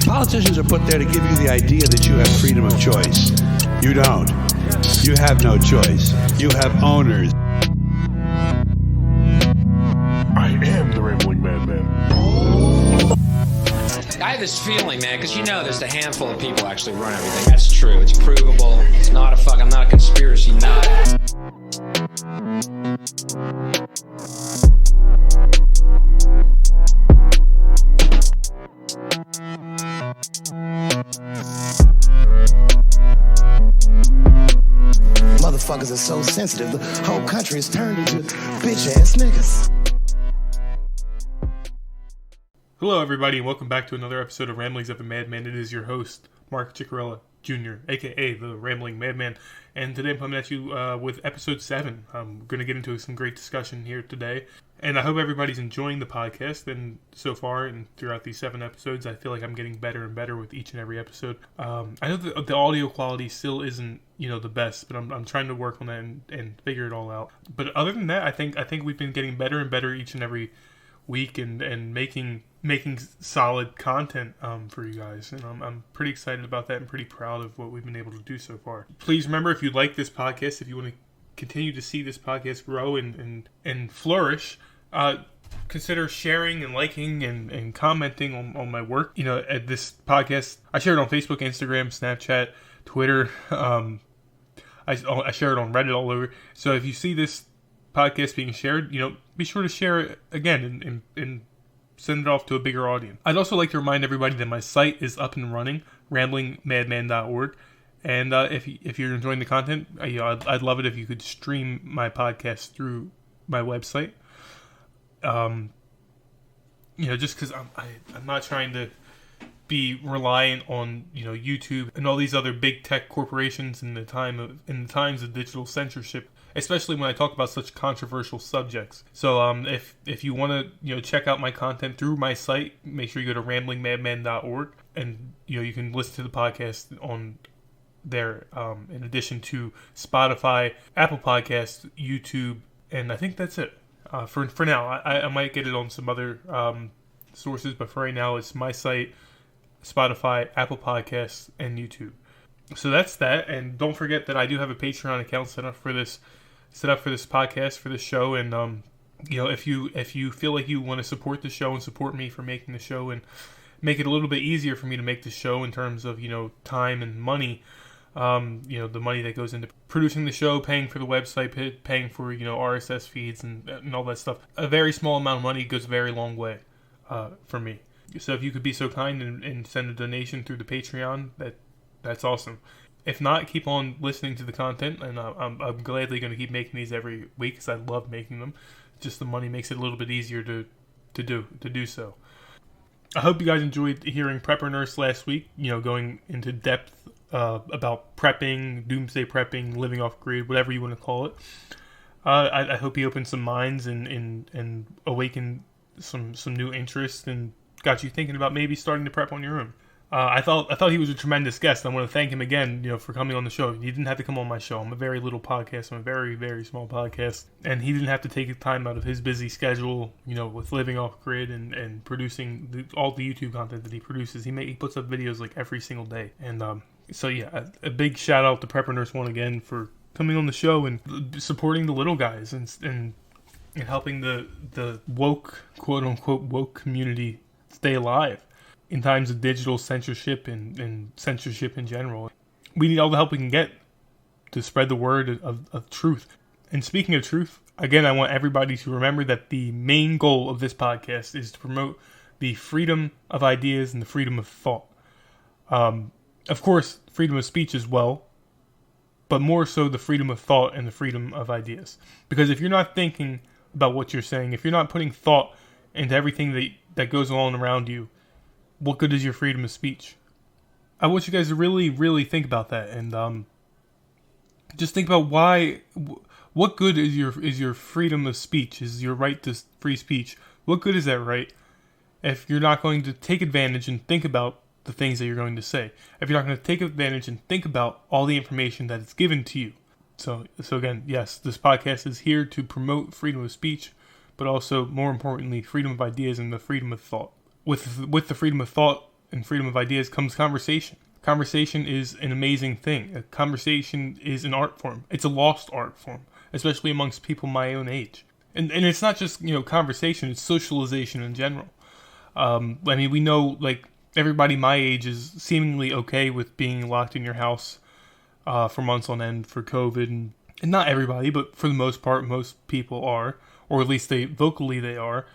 Politicians are put there to give you the idea that you have freedom of choice. You don't. You have no choice. You have owners. I am the Rambling Madman. I have this feeling, man, because there's a handful of people actually run everything. That's true. It's provable. It's not I'm not a conspiracy nut. Motherfuckers are so sensitive, the whole country is turned into bitch-ass niggas. Hello everybody and welcome back to another episode of Ramblings of a Madman. It is your host, Mark Ciccarella Jr., aka the Rambling Madman, and today I'm coming at you with episode 7. I'm going to get into some great discussion here today, and I hope everybody's enjoying the podcast, and so far and throughout these 7 episodes, I feel like I'm getting better and better with each and every episode. I know the audio quality still isn't, the best, but I'm trying to work on that and figure it all out. But other than that, I think we've been getting better and better each and every week and making solid content for you guys, and I'm pretty excited about that and pretty proud of what we've been able to do so far. Please remember, if you like this podcast, if you want to continue to see this podcast grow and flourish, consider sharing and liking and commenting on my work. At this podcast, I share it on Facebook, Instagram, Snapchat, Twitter. I share it on Reddit, all over. So if you see this podcast being shared, be sure to share it again and send it off to a bigger audience. I'd also like to remind everybody that my site is up and running, ramblingmadman.org. And if you're enjoying the content, I'd love it if you could stream my podcast through my website. Just because I'm not trying to be reliant on YouTube and all these other big tech corporations in the times of digital censorship, especially when I talk about such controversial subjects. So if you want to check out my content through my site, make sure you go to ramblingmadman.org, and you can listen to the podcast on there, in addition to Spotify, Apple Podcasts, YouTube, and I think that's it for now. I might get it on some other sources, but for right now it's my site, Spotify, Apple Podcasts, and YouTube. So that's that, and don't forget that I do have a Patreon account set up for this podcast, for this show, and if you feel like you want to support the show and support me for making the show and make it a little bit easier for me to make the show in terms of time and money, the money that goes into producing the show, paying for the website, paying for RSS feeds and all that stuff. A very small amount of money goes a very long way for me. So if you could be so kind and send a donation through the Patreon, that's awesome. If not, keep on listening to the content, and I'm gladly going to keep making these every week because I love making them. Just the money makes it a little bit easier to do so. I hope you guys enjoyed hearing Prepper Nurse last week, going into depth about prepping, doomsday prepping, living off grid, whatever you want to call it. I hope he opened some minds and awakened some new interest and got you thinking about maybe starting to prep on your own. I thought he was a tremendous guest. I want to thank him again, for coming on the show. He didn't have to come on my show. I'm a very little podcast. I'm a very, very small podcast. And he didn't have to take time out of his busy schedule, with living off grid and producing all the YouTube content that he produces. He puts up videos like every single day. And so yeah, a big shout out to Prepper Nurse One again for coming on the show and supporting the little guys and helping the woke, quote unquote, woke community stay alive in times of digital censorship and censorship in general. We need all the help we can get to spread the word of truth. And speaking of truth, again, I want everybody to remember that the main goal of this podcast is to promote the freedom of ideas and the freedom of thought. Of course, freedom of speech as well, but more so the freedom of thought and the freedom of ideas. Because if you're not thinking about what you're saying, if you're not putting thought into everything that goes on around you, what good is your freedom of speech? I want you guys to really, really think about that, and just think about what good is your freedom of speech, is your right to free speech. What good is that right if you're not going to take advantage and think about the things that you're going to say? If you're not going to take advantage and think about all the information that is given to you. So again, yes, this podcast is here to promote freedom of speech, but also, more importantly, freedom of ideas and the freedom of thought. With the freedom of thought and freedom of ideas comes conversation. Conversation is an amazing thing. A conversation is an art form. It's a lost art form, especially amongst people my own age. And it's not just, conversation, it's socialization in general. I mean, we know, like, everybody my age is seemingly okay with being locked in your house for months on end for COVID. And not everybody, but for the most part, most people are. Or at least they are.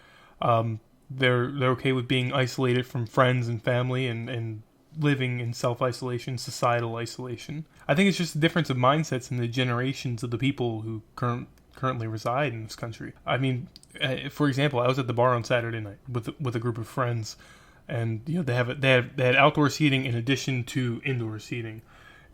They're okay with being isolated from friends and family and living in self-isolation, societal isolation. I think it's just a difference of mindsets in the generations of the people who currently reside in this country. I mean, for example, I was at the bar on Saturday night with a group of friends, and they had outdoor seating in addition to indoor seating,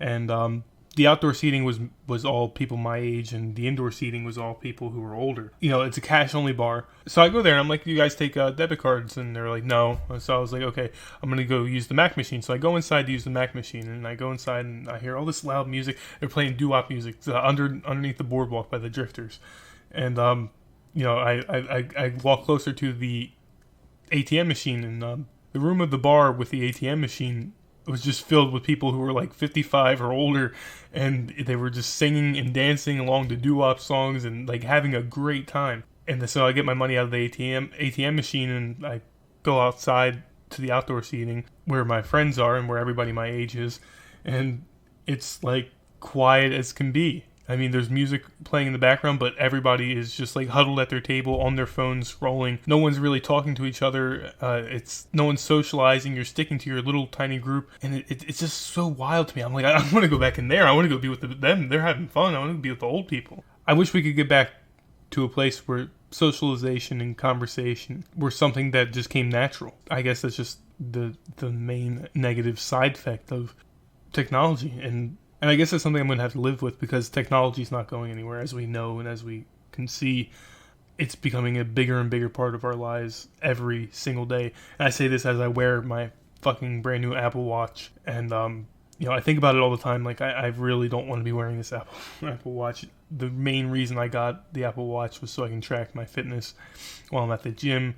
and the outdoor seating was all people my age, and the indoor seating was all people who were older. It's a cash-only bar. So I go there, and I'm like, you guys take debit cards? And they're like, no. So I was like, okay, I'm going to go use the Mac machine. So I go inside to use the Mac machine, and I go inside, and I hear all this loud music. They're playing doo-wop music underneath the boardwalk by the Drifters. And, I walk closer to the ATM machine, and the room of the bar with the ATM machine was just filled with people who were like 55 or older, and they were just singing and dancing along to doo-wop songs and like having a great time. And so I get my money out of the ATM machine, and I go outside to the outdoor seating where my friends are and where everybody my age is, and it's like quiet as can be. I mean, there's music playing in the background, but everybody is just like huddled at their table on their phones scrolling. No one's really talking to each other. No one's socializing. You're sticking to your little tiny group, and it's just so wild to me. I'm like, I want to go back in there. I want to go be with them. They're having fun. I want to be with the old people. I wish we could get back to a place where socialization and conversation were something that just came natural. I guess that's just the main negative side effect of technology, and I guess that's something I'm going to have to live with, because technology is not going anywhere, as we know and as we can see. It's becoming a bigger and bigger part of our lives every single day. And I say this as I wear my fucking brand new Apple Watch, and I think about it all the time. Like, I really don't want to be wearing this Apple Watch. The main reason I got the Apple Watch was so I can track my fitness while I'm at the gym,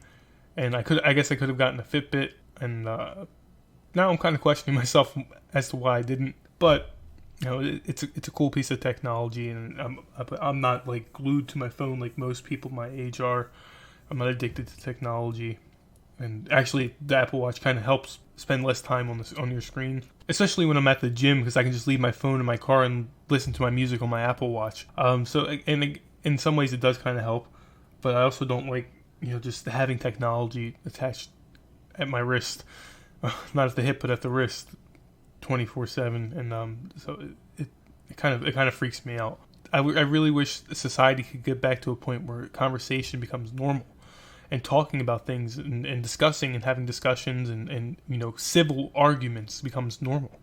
and I guess I could have gotten a Fitbit, and now I'm kind of questioning myself as to why I didn't, but it's a cool piece of technology, and I'm not like glued to my phone like most people my age are. I'm not addicted to technology, and actually the Apple Watch kind of helps spend less time on your screen, especially when I'm at the gym, because I can just leave my phone in my car and listen to my music on my Apple Watch. So and in some ways it does kind of help, but I also don't like just having technology attached at my wrist, not at the hip but at the wrist, 24/7, and so it kind of freaks me out. I really wish society could get back to a point where conversation becomes normal, and talking about things and discussing and having discussions and civil arguments becomes normal.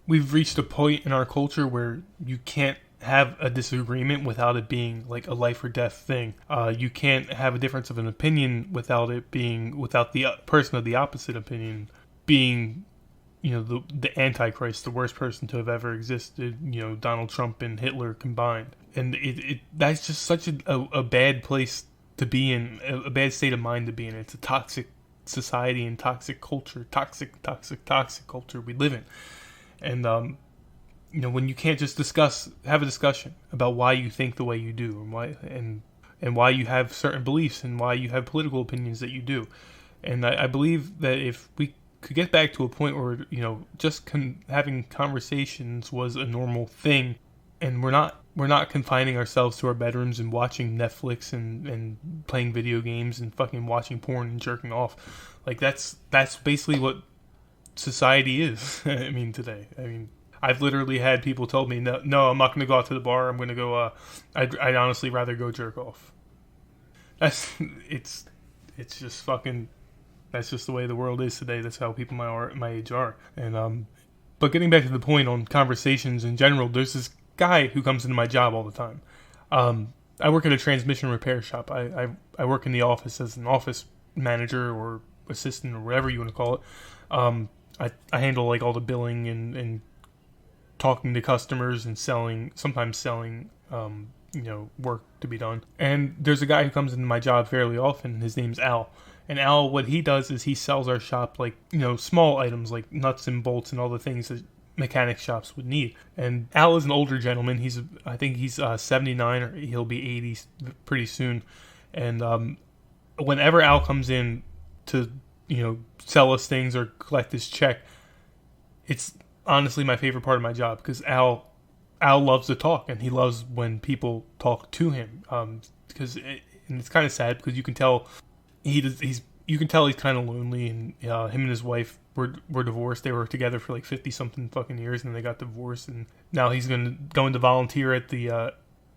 We've reached a point in our culture where you can't have a disagreement without it being like a life or death thing. You can't have a difference of an opinion without the person of the opposite opinion being the Antichrist, the worst person to have ever existed, Donald Trump and Hitler combined. And that's just such a bad place to be in, a bad state of mind to be in. It's a toxic society and toxic culture, toxic culture we live in. And, when you can't just have a discussion about why you think the way you do, and why you have certain beliefs, and why you have political opinions that you do. And I believe that if we could get back to a point where just having conversations was a normal thing, and we're not confining ourselves to our bedrooms and watching Netflix and playing video games and fucking watching porn and jerking off. Like, that's basically what society is. I mean, today. I mean, I've literally had people tell me, no, I'm not going to go out to the bar. I'm going to go. I'd honestly rather go jerk off. It's just fucking. That's just the way the world is today. That's how people my age are. And but getting back to the point on conversations in general, there's this guy who comes into my job all the time. I work at a transmission repair shop. I work in the office as an office manager or assistant or whatever you want to call it. I handle like all the billing and talking to customers and sometimes selling work to be done. And there's a guy who comes into my job fairly often. His name's Al. And Al, what he does is he sells our shop like, small items like nuts and bolts and all the things that mechanic shops would need. And Al is an older gentleman. I think he's 79, or he'll be 80 pretty soon. And whenever Al comes in to, sell us things or collect his check, it's honestly my favorite part of my job, because Al loves to talk, and he loves when people talk to him. Because it's kind of sad, because you can tell he's kind of lonely, and him and his wife were divorced. They were together for like 50 something fucking years, and then they got divorced, and now he's going to volunteer at the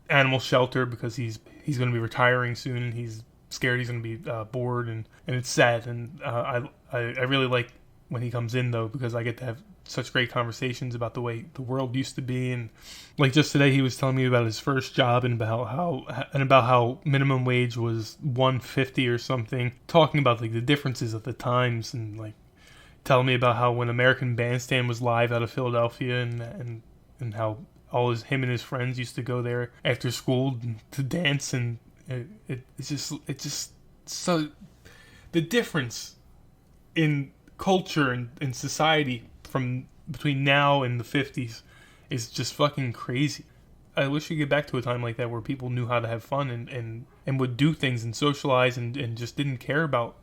animal shelter because he's going to be retiring soon, and he's scared he's going to be bored, and it's sad. And I really like when he comes in, though, because I get to have such great conversations about the way the world used to be. And like just today, he was telling me about his first job and about how minimum wage was $1.50 or something, talking about like the differences of the times, and like telling me about how when American Bandstand was live out of Philadelphia, and how him and his friends used to go there after school to dance. And it's just so, the difference in culture and society from between now and the 50s is just fucking crazy. I wish we could get back to a time like that where people knew how to have fun and would do things and socialize and just didn't care about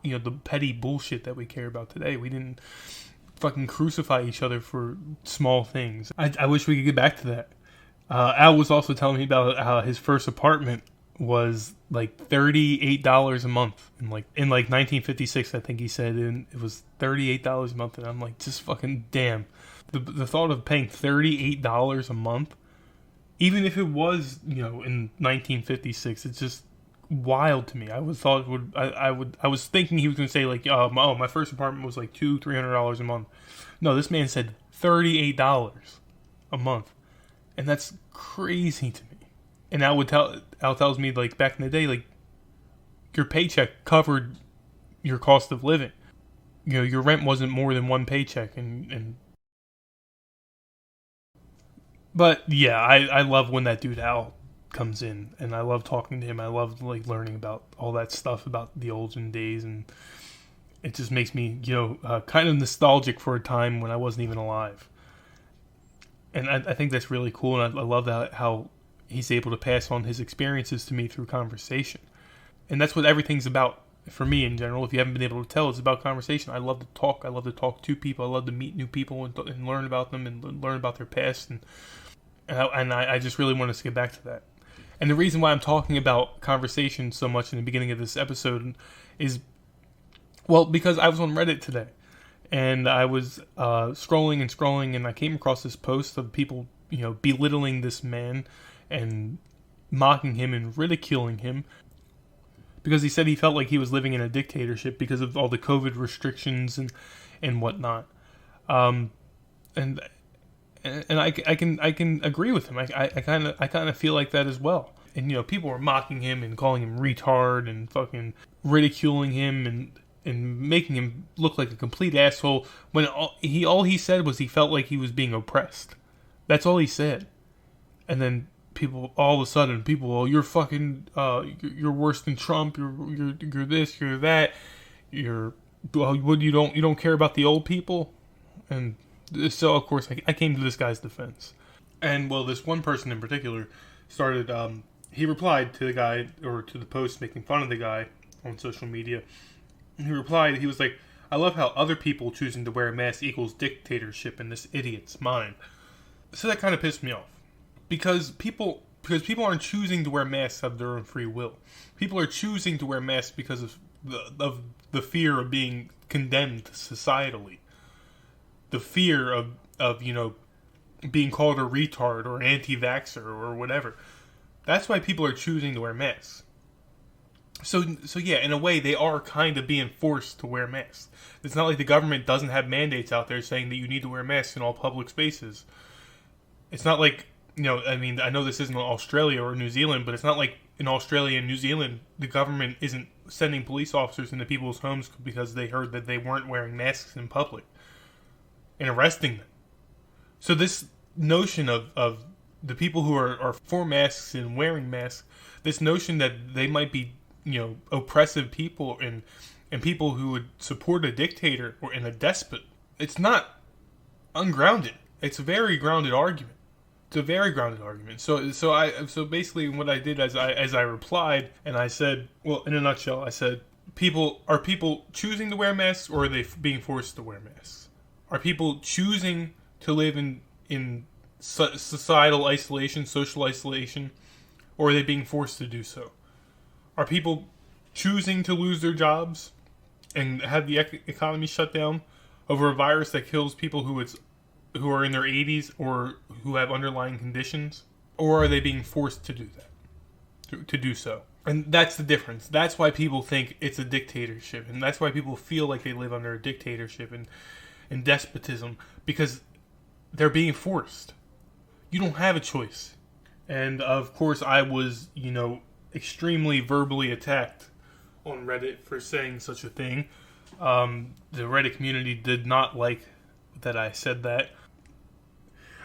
the petty bullshit that we care about today. We didn't fucking crucify each other for small things. I wish we could get back to that. Al was also telling me about how his first apartment was like $38 a month in 1956, I think he said, and it was $38 a month, and I'm like, just fucking damn. The thought of paying $38 a month, even if it was in 1956, it's just wild to me. I was thinking he was gonna say like, my first apartment was like $200-300 a month. No, this man said $38 a month, and that's crazy to me. And Al tells me, like, back in the day, like, your paycheck covered your cost of living. Your rent wasn't more than one paycheck, but yeah, I love when that dude Al comes in, and I love talking to him. I love like learning about all that stuff about the olden days, and it just makes me kind of nostalgic for a time when I wasn't even alive. And I think that's really cool, and I love how he's able to pass on his experiences to me through conversation. And that's what everything's about for me in general. If you haven't been able to tell, it's about conversation. I love to talk. I love to talk to people. I love to meet new people and learn about them and learn about their past. And I just really want us to get back to that. And the reason why I'm talking about conversation so much in the beginning of this episode is, well, because I was on Reddit today. And I was scrolling, and I came across this post of people, belittling this man and mocking him and ridiculing him because he said he felt like he was living in a dictatorship because of all the COVID restrictions and whatnot. And I can agree with him. I kind of feel like that as well. And people were mocking him and calling him retard and fucking ridiculing him and making him look like a complete asshole when all he said was he felt like he was being oppressed. That's all he said. And then all of a sudden, you're fucking, you're worse than Trump. You're this, you're that. You don't care about the old people. And so of course I came to this guy's defense. And well, this one person in particular started. He replied to the guy, or to the post making fun of the guy on social media. And he replied. He was like, "I love how other people choosing to wear a mask equals dictatorship in this idiot's mind." So that kind of pissed me off. Because people aren't choosing to wear masks of their own free will. People are choosing to wear masks because of the fear of being condemned societally. The fear of being called a retard or anti-vaxxer or whatever. That's why people are choosing to wear masks. So yeah, in a way, they are kind of being forced to wear masks. It's not like the government doesn't have mandates out there saying that you need to wear masks in all public spaces. It's not like, I mean, I know this isn't Australia or New Zealand, but it's not like in Australia and New Zealand, the government isn't sending police officers into people's homes because they heard that they weren't wearing masks in public and arresting them. So this notion of the people who are for masks and wearing masks, this notion that they might be oppressive people and people who would support a dictator or a despot. It's not ungrounded. It's a very grounded argument. It's a very grounded argument. So basically what I did as I replied, and I said, well, in a nutshell, I said, are people choosing to wear masks, or are they being forced to wear masks? Are people choosing to live in societal isolation, social isolation, or are they being forced to do so? Are people choosing to lose their jobs and have the economy shut down over a virus that kills people who are in their 80s or who have underlying conditions? Or are they being forced to do that? To do so. And that's the difference. That's why people think it's a dictatorship. And that's why people feel like they live under a dictatorship and despotism. Because they're being forced. You don't have a choice. And of course I was, extremely verbally attacked on Reddit for saying such a thing. The Reddit community did not like that I said that.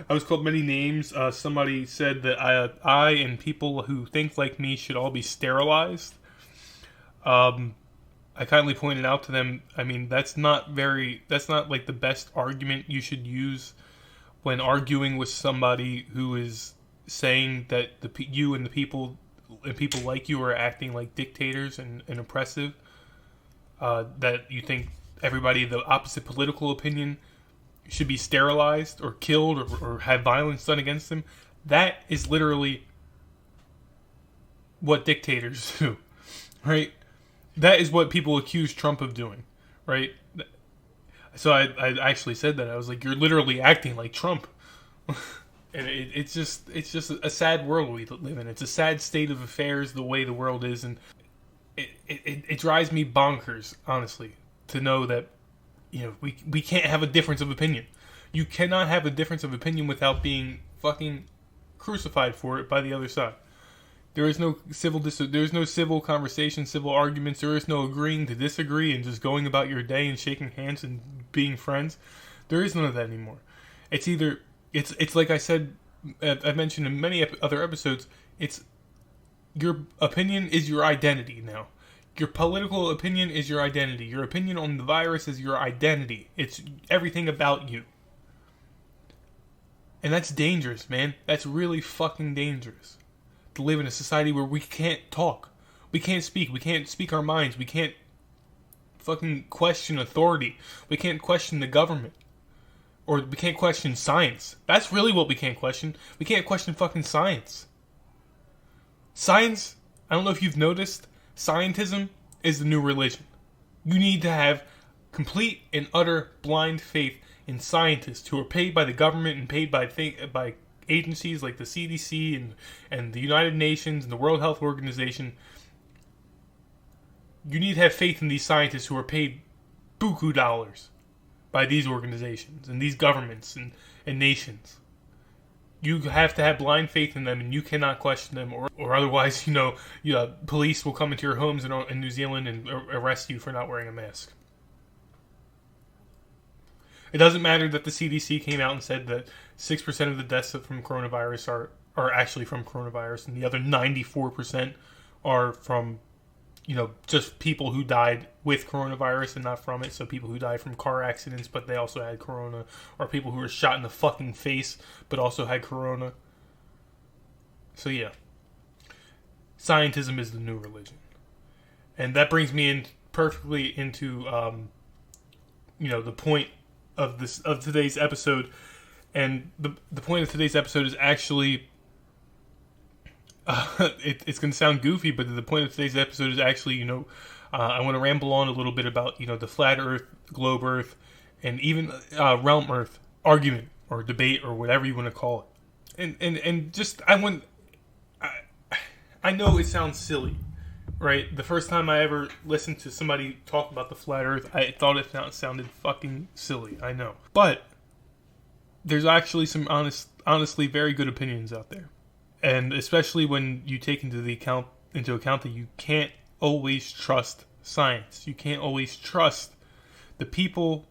I was called many names. Somebody said that I and people who think like me should all be sterilized. I kindly pointed out to them, that's not like the best argument you should use when arguing with somebody who is saying that you and people like you are acting like dictators and oppressive. That you think everybody of the opposite political opinion should be sterilized or killed or have violence done against them. That is literally what dictators do, right? That is what people accuse Trump of doing, right? So I actually said that. I was like, you're literally acting like Trump. And it's just a sad world we live in. It's a sad state of affairs, the way the world is, and it drives me bonkers, honestly, to know that we can't have a difference of opinion. You cannot have a difference of opinion without being fucking crucified for it by the other side. There is no civil conversation, civil arguments. There is no agreeing to disagree and just going about your day and shaking hands and being friends. There is none of that anymore. It's either it's like I said, I've mentioned in many other episodes. It's your opinion is your identity now. Your political opinion is your identity. Your opinion on the virus is your identity. It's everything about you. And that's dangerous, man. That's really fucking dangerous. To live in a society where we can't talk. We can't speak. We can't speak our minds. We can't fucking question authority. We can't question the government. Or we can't question science. That's really what we can't question. We can't question fucking science. Science, I don't know if you've noticed, scientism is the new religion. You need to have complete and utter blind faith in scientists who are paid by the government and paid by agencies like the CDC and the United Nations and the World Health Organization. You need to have faith in these scientists who are paid buku dollars by these organizations and these governments and nations. You have to have blind faith in them, and you cannot question them, or otherwise, police will come into your homes in New Zealand and arrest you for not wearing a mask. It doesn't matter that the CDC came out and said that 6% of the deaths from coronavirus are actually from coronavirus, and the other 94% are from, just people who died with coronavirus and not from it. So people who died from car accidents, but they also had corona, or people who were shot in the fucking face, but also had corona. So yeah, scientism is the new religion, and that brings me in perfectly into, the point of today's episode, and the point of today's episode is actually. It's going to sound goofy, but the point of today's episode is actually, I want to ramble on a little bit about, the flat Earth, globe Earth, and even realm Earth argument or debate or whatever you want to call it. And just I know it sounds silly, right? The first time I ever listened to somebody talk about the flat Earth, I thought it sounded fucking silly. I know, but there's actually some honestly very good opinions out there. And especially when you take into account that you can't always trust science. You can't always trust the people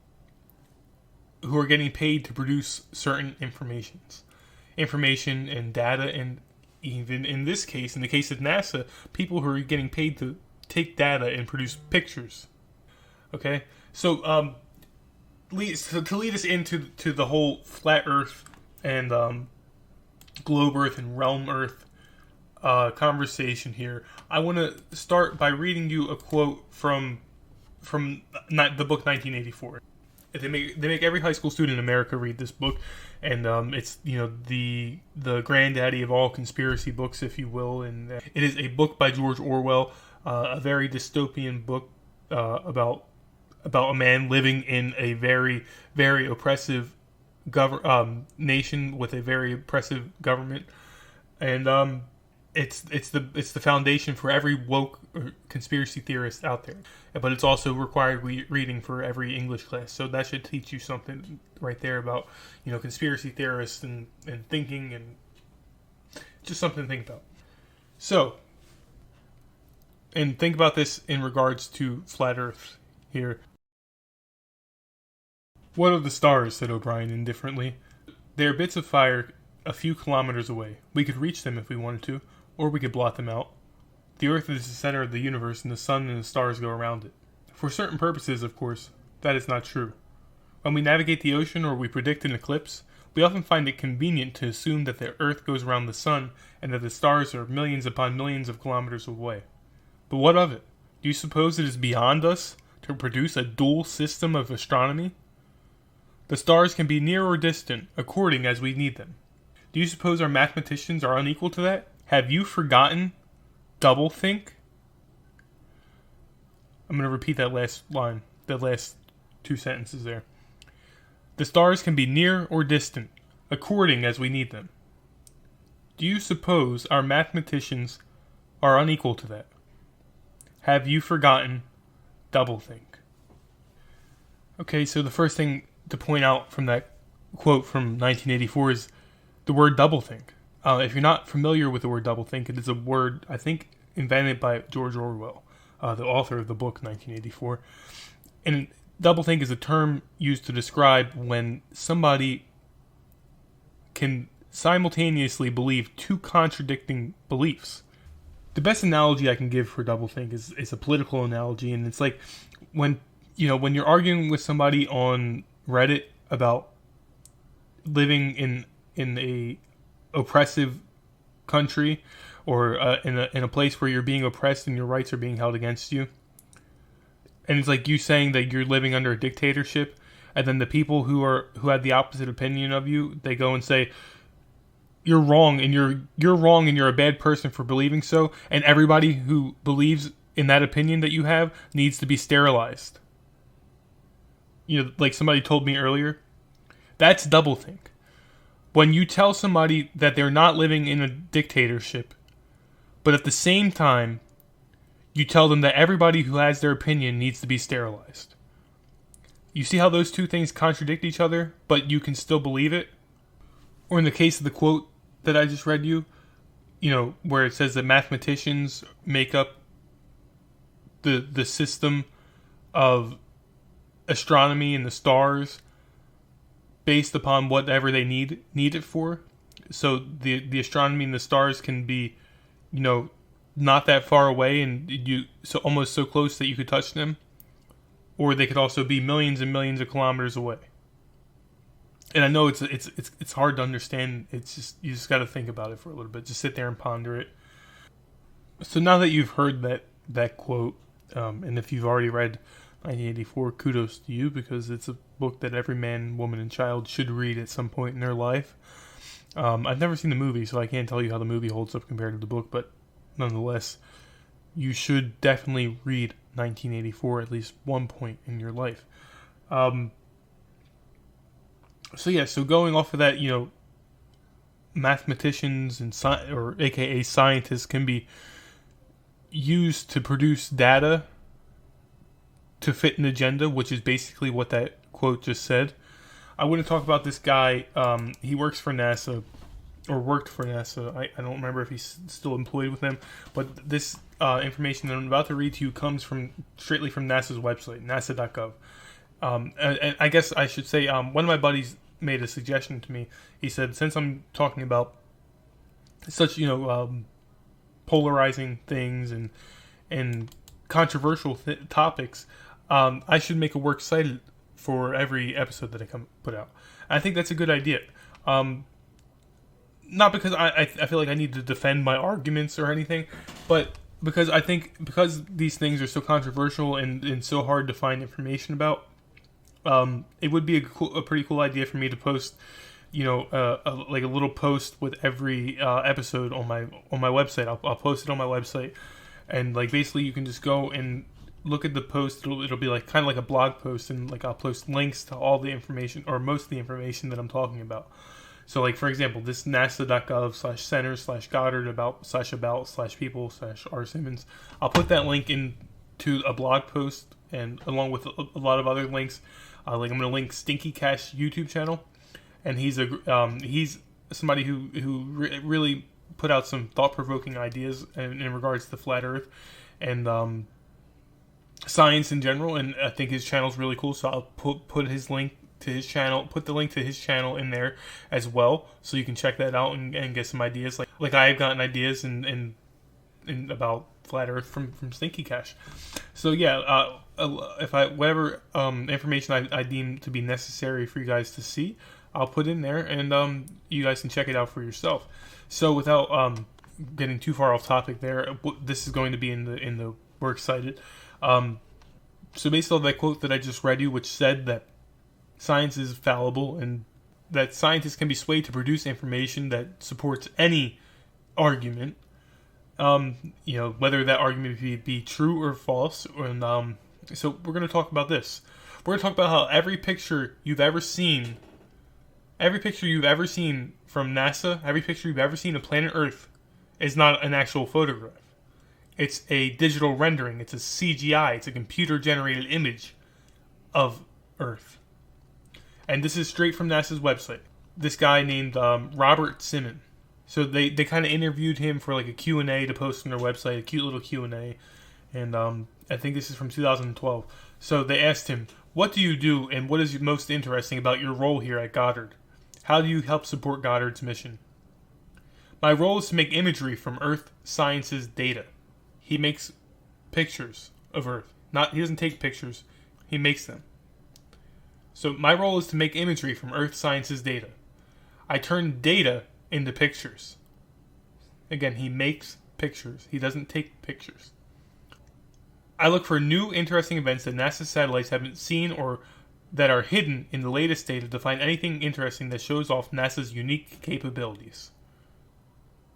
who are getting paid to produce certain information and data, and even in this case, in the case of NASA, people who are getting paid take data and produce pictures. Okay, so to lead us into the whole flat Earth and globe Earth and realm Earth conversation here, I want to start by reading you a quote from the book 1984. They make every high school student in America read this book, and it's the granddaddy of all conspiracy books, if you will. And it is a book by George Orwell, a very dystopian book about a man living in a very, very oppressive nation with a very oppressive government, and it's the foundation for every woke or conspiracy theorist out there. But it's also required reading for every English class, so that should teach you something right there about conspiracy theorists and thinking, and just something to think about. So, and think about this in regards to flat Earth here. "What of the stars?" said O'Brien indifferently. "They are bits of fire a few kilometers away. We could reach them if we wanted to, or we could blot them out. The Earth is the center of the universe, and the sun and the stars go around it. For certain purposes, of course, that is not true. When we navigate the ocean or we predict an eclipse, we often find it convenient to assume that the Earth goes around the sun and that the stars are millions upon millions of kilometers away. But what of it? Do you suppose it is beyond us to produce a dual system of astronomy? The stars can be near or distant, according as we need them. Do you suppose our mathematicians are unequal to that? Have you forgotten doublethink?" I'm going to repeat that last line, that last two sentences there. "The stars can be near or distant, according as we need them. Do you suppose our mathematicians are unequal to that? Have you forgotten doublethink?" Okay, so the first thing to point out from that quote from 1984 is the word doublethink. If you're not familiar with the word doublethink, it is a word, I think, invented by George Orwell, the author of the book 1984. And doublethink is a term used to describe when somebody can simultaneously believe two contradicting beliefs. The best analogy I can give for doublethink is a political analogy, and it's like when you're arguing with somebody on Reddit about living in a oppressive country, or in a place where you're being oppressed and your rights are being held against you, and it's like you saying that you're living under a dictatorship, and then the people who have the opposite opinion of you, they go and say you're wrong, and you're wrong, and you're a bad person for believing so, and everybody who believes in that opinion that you have needs to be sterilized. Like somebody told me earlier, that's doublethink. When you tell somebody that they're not living in a dictatorship, but at the same time, you tell them that everybody who has their opinion needs to be sterilized. You see how those two things contradict each other, but you can still believe it? Or in the case of the quote that I just read you, where it says that mathematicians make up the system of astronomy and the stars based upon whatever they need it for. So the astronomy and the stars can be, not that far away, and so almost so close that you could touch them, or they could also be millions and millions of kilometers away. And I know it's hard to understand. It's just, you just got to think about it for a little bit. Just sit there and ponder it. So now that you've heard that quote, and if you've already read 1984, kudos to you, because it's a book that every man, woman, and child should read at some point in their life. I've never seen the movie, so I can't tell you how the movie holds up compared to the book, but nonetheless, you should definitely read 1984 at least one point in your life. So going off of that, mathematicians and or AKA scientists can be used to produce data to fit an agenda, which is basically what that quote just said. I want to talk about this guy. He works for NASA, or worked for NASA. I don't remember if he's still employed with them, but this information that I'm about to read to you comes straightly from NASA's website, nasa.gov. And I guess I should say, one of my buddies made a suggestion to me. He said, since I'm talking about such, polarizing things and controversial topics, I should make a works cited for every episode that I put out. I think that's a good idea. Not because I feel like I need to defend my arguments or anything, but because I think because these things are so controversial and so hard to find information about, it would be a pretty cool idea for me to post, like a little post with every episode on my website. I'll post it on my website, and like basically you can just go and look at the post. It'll be like kind of like a blog post, and like I'll post links to all the information or most of the information that I'm talking about. So like for example, this nasa.gov/center/Goddard about/people/R Simmons. I'll put that link into a blog post, and along with a lot of other links. Like I'm going to link Stinky Cash YouTube channel, and he's somebody who really put out some thought-provoking ideas in regards to the flat Earth and science in general, and I think his channel's really cool. So I'll put his link to his channel, put the link to his channel in there as well, so you can check that out and get some ideas. Like I have gotten ideas in about flat Earth from Stinky Cash. So yeah, if whatever information I deem to be necessary for you guys to see, I'll put in there, and you guys can check it out for yourself. So without getting too far off topic, there, this is going to be in the works cited. So based on that quote that I just read you, which said that science is fallible and that scientists can be swayed to produce information that supports any argument, whether that argument be true or false. And so we're going to talk about this. We're going to talk about how every picture you've ever seen from NASA, every picture you've ever seen of planet Earth is not an actual photograph. It's a digital rendering. It's a CGI. It's a computer-generated image of Earth. And this is straight from NASA's website. This guy named Robert Simon. So they kind of interviewed him for like a Q&A to post on their website, a cute little Q&A. And I think this is from 2012. So they asked him, what do you do and what is most interesting about your role here at Goddard? How do you help support Goddard's mission? My role is to make imagery from Earth science's data. He makes pictures of Earth. He doesn't take pictures, he makes them. So my role is to make imagery from Earth science's data. I turn data into pictures. Again, he makes pictures. He doesn't take pictures. I look for new, interesting events that NASA satellites haven't seen or that are hidden in the latest data to find anything interesting that shows off NASA's unique capabilities.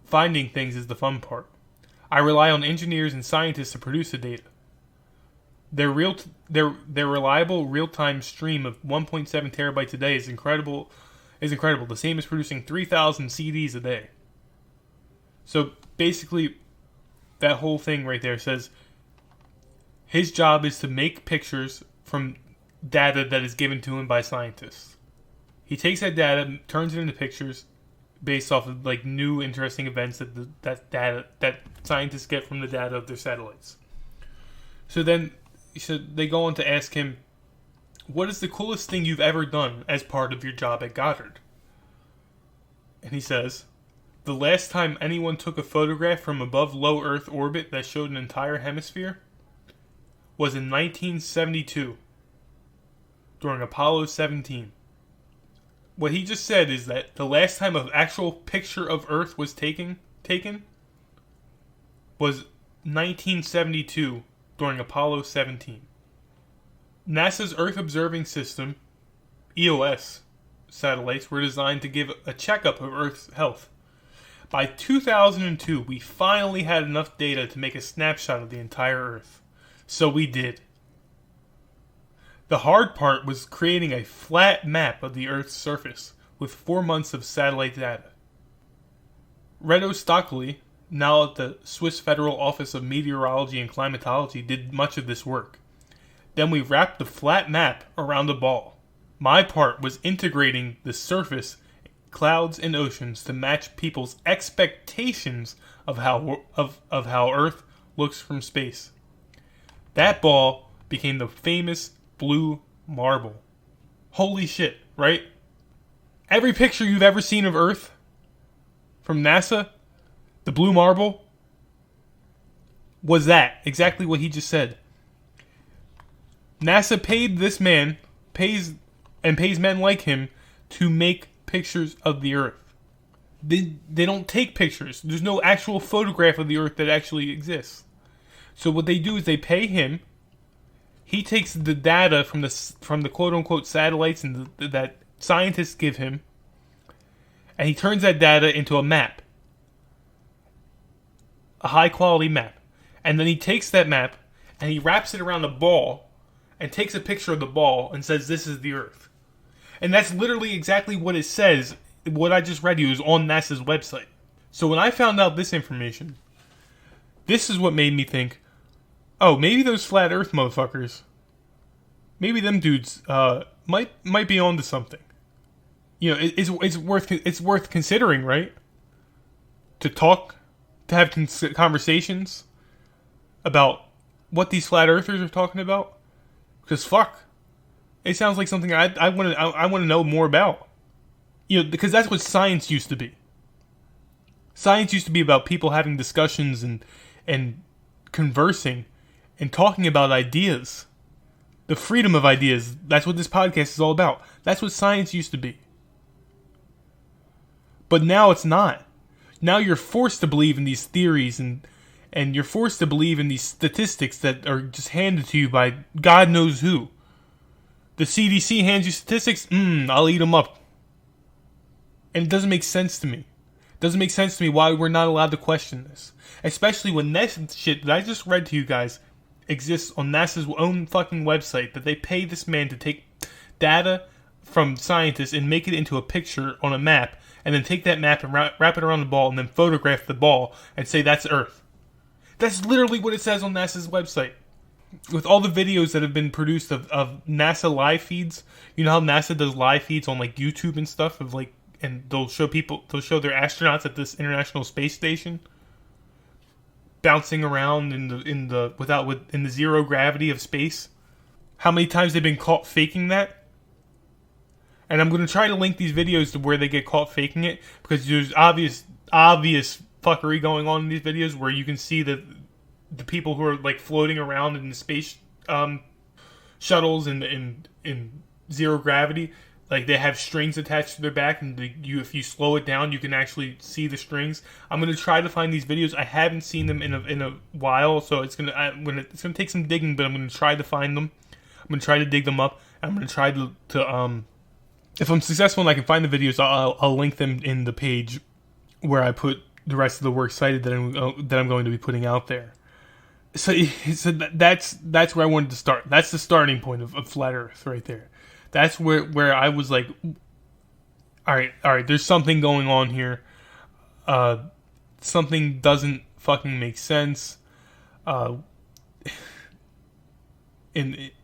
Finding things is the fun part. I rely on engineers and scientists to produce the data. Their reliable real-time stream of 1.7 terabytes a day is incredible. The same as producing 3,000 CDs a day. So basically, that whole thing right there says his job is to make pictures from data that is given to him by scientists. He takes that data, turns it into pictures based off of like new interesting events that scientists get from the data of their satellites. So then they go on to ask him, what is the coolest thing you've ever done as part of your job at Goddard? And he says, the last time anyone took a photograph from above low Earth orbit that showed an entire hemisphere was in 1972 during Apollo 17. What he just said is that the last time an actual picture of Earth was taken was 1972 during Apollo 17. NASA's Earth Observing System, EOS, satellites were designed to give a checkup of Earth's health. By 2002, we finally had enough data to make a snapshot of the entire Earth. So we did. The hard part was creating a flat map of the Earth's surface with 4 months of satellite data. Redo Stockley, now at the Swiss Federal Office of Meteorology and Climatology, did much of this work. Then we wrapped the flat map around the ball. My part was integrating the surface, clouds, and oceans to match people's expectations of how Earth looks from space. That ball became the famous blue marble. Holy shit, right? Every picture you've ever seen of Earth from NASA, the blue marble, was that. Exactly what he just said. NASA paid this man, pays men like him to make pictures of the Earth. They don't take pictures. There's no actual photograph of the Earth that actually exists. So what they do is they pay him. He takes the data from the quote-unquote satellites and that scientists give him, and he turns that data into a map. A high-quality map. And then he takes that map, and he wraps it around a ball, and takes a picture of the ball, and says, this is the Earth. And that's literally exactly what it says. What I just read you is on NASA's website. So when I found out this information, this is what made me think, oh, maybe those flat Earth motherfuckers, maybe them dudes might be onto something. You know, it's worth considering, right? To have conversations about what these flat earthers are talking about, because fuck, it sounds like something I want to know more about. You know, because that's what science used to be. Science used to be about people having discussions and conversing and talking about ideas. The freedom of ideas. That's what this podcast is all about. That's what science used to be. But now it's not. Now you're forced to believe in these theories and you're forced to believe in these statistics that are just handed to you by God knows who. The CDC hands you statistics, I'll eat them up. And it doesn't make sense to me. It doesn't make sense to me why we're not allowed to question this. Especially when this shit that I just read to you guys exists on NASA's own fucking website, that they pay this man to take data from scientists and make it into a picture on a map, and then take that map and wrap it around the ball and then photograph the ball and say that's Earth. That's literally what it says on NASA's website. With all the videos that have been produced of NASA live feeds, you know how NASA does live feeds on like YouTube and stuff of like, and they'll show their astronauts at this International Space Station bouncing around in the zero gravity of space. How many times they've been caught faking that? And I'm going to try to link these videos to where they get caught faking it, because there's obvious fuckery going on in these videos where you can see that the people who are like floating around in the space shuttles in zero gravity, like they have strings attached to their back, and if you slow it down, you can actually see the strings. I'm gonna try to find these videos. I haven't seen them in a while, so it's gonna take some digging, but I'm gonna try to find them. I'm gonna try to dig them up. I'm gonna try to if I'm successful and I can find the videos, I'll link them in the page where I put the rest of the works cited that I'm going to be putting out there. So that's where I wanted to start. That's the starting point of Flat Earth right there. That's where I was like, all right, there's something going on here. Something doesn't fucking make sense. And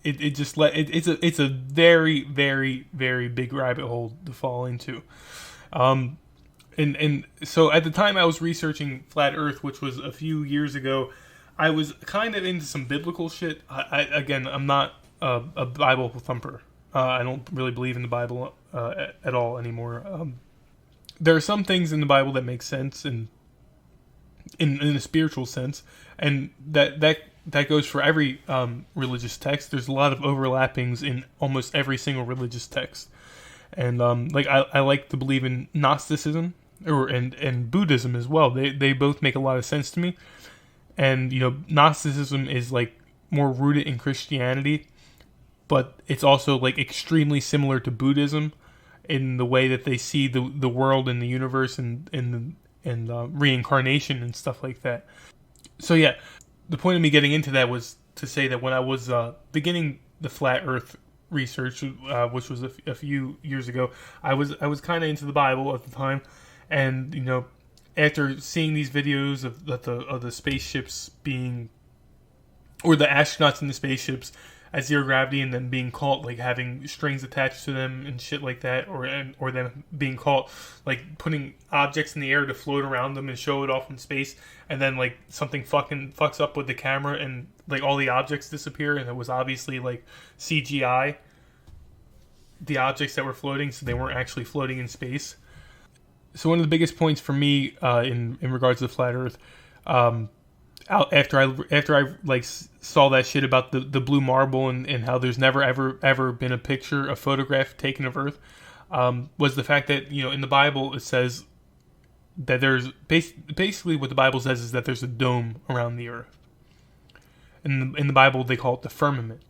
it's a very, very, very big rabbit hole to fall into. And so at the time I was researching Flat Earth, which was a few years ago, I was kind of into some biblical shit. I'm not a Bible thumper. I don't really believe in the Bible at all anymore. There are some things in the Bible that make sense and in a spiritual sense, and that goes for every religious text. There's a lot of overlappings in almost every single religious text, and I like to believe in Gnosticism and Buddhism as well. They both make a lot of sense to me, and Gnosticism is like more rooted in Christianity, but it's also like extremely similar to Buddhism in the way that they see the world and the universe and reincarnation and stuff like that. So yeah, the point of me getting into that was to say that when I was beginning the Flat Earth research, which was a few years ago, I was kind of into the Bible at the time, and after seeing these videos of the spaceships being, or the astronauts in the spaceships at zero gravity and then being caught like having strings attached to them and shit like that, or them being caught like putting objects in the air to float around them and show it off in space, and then like something fucking fucks up with the camera and like all the objects disappear, and it was obviously like CGI, the objects that were floating, so they weren't actually floating in space. So one of the biggest points for me in regards to the Flat Earth, out after I like saw that shit about the blue marble and how there's never ever been a photograph taken of Earth, was the fact that, you know, in the Bible it says that there's basically what the Bible says is that there's a dome around the Earth. In the Bible they call it the firmament,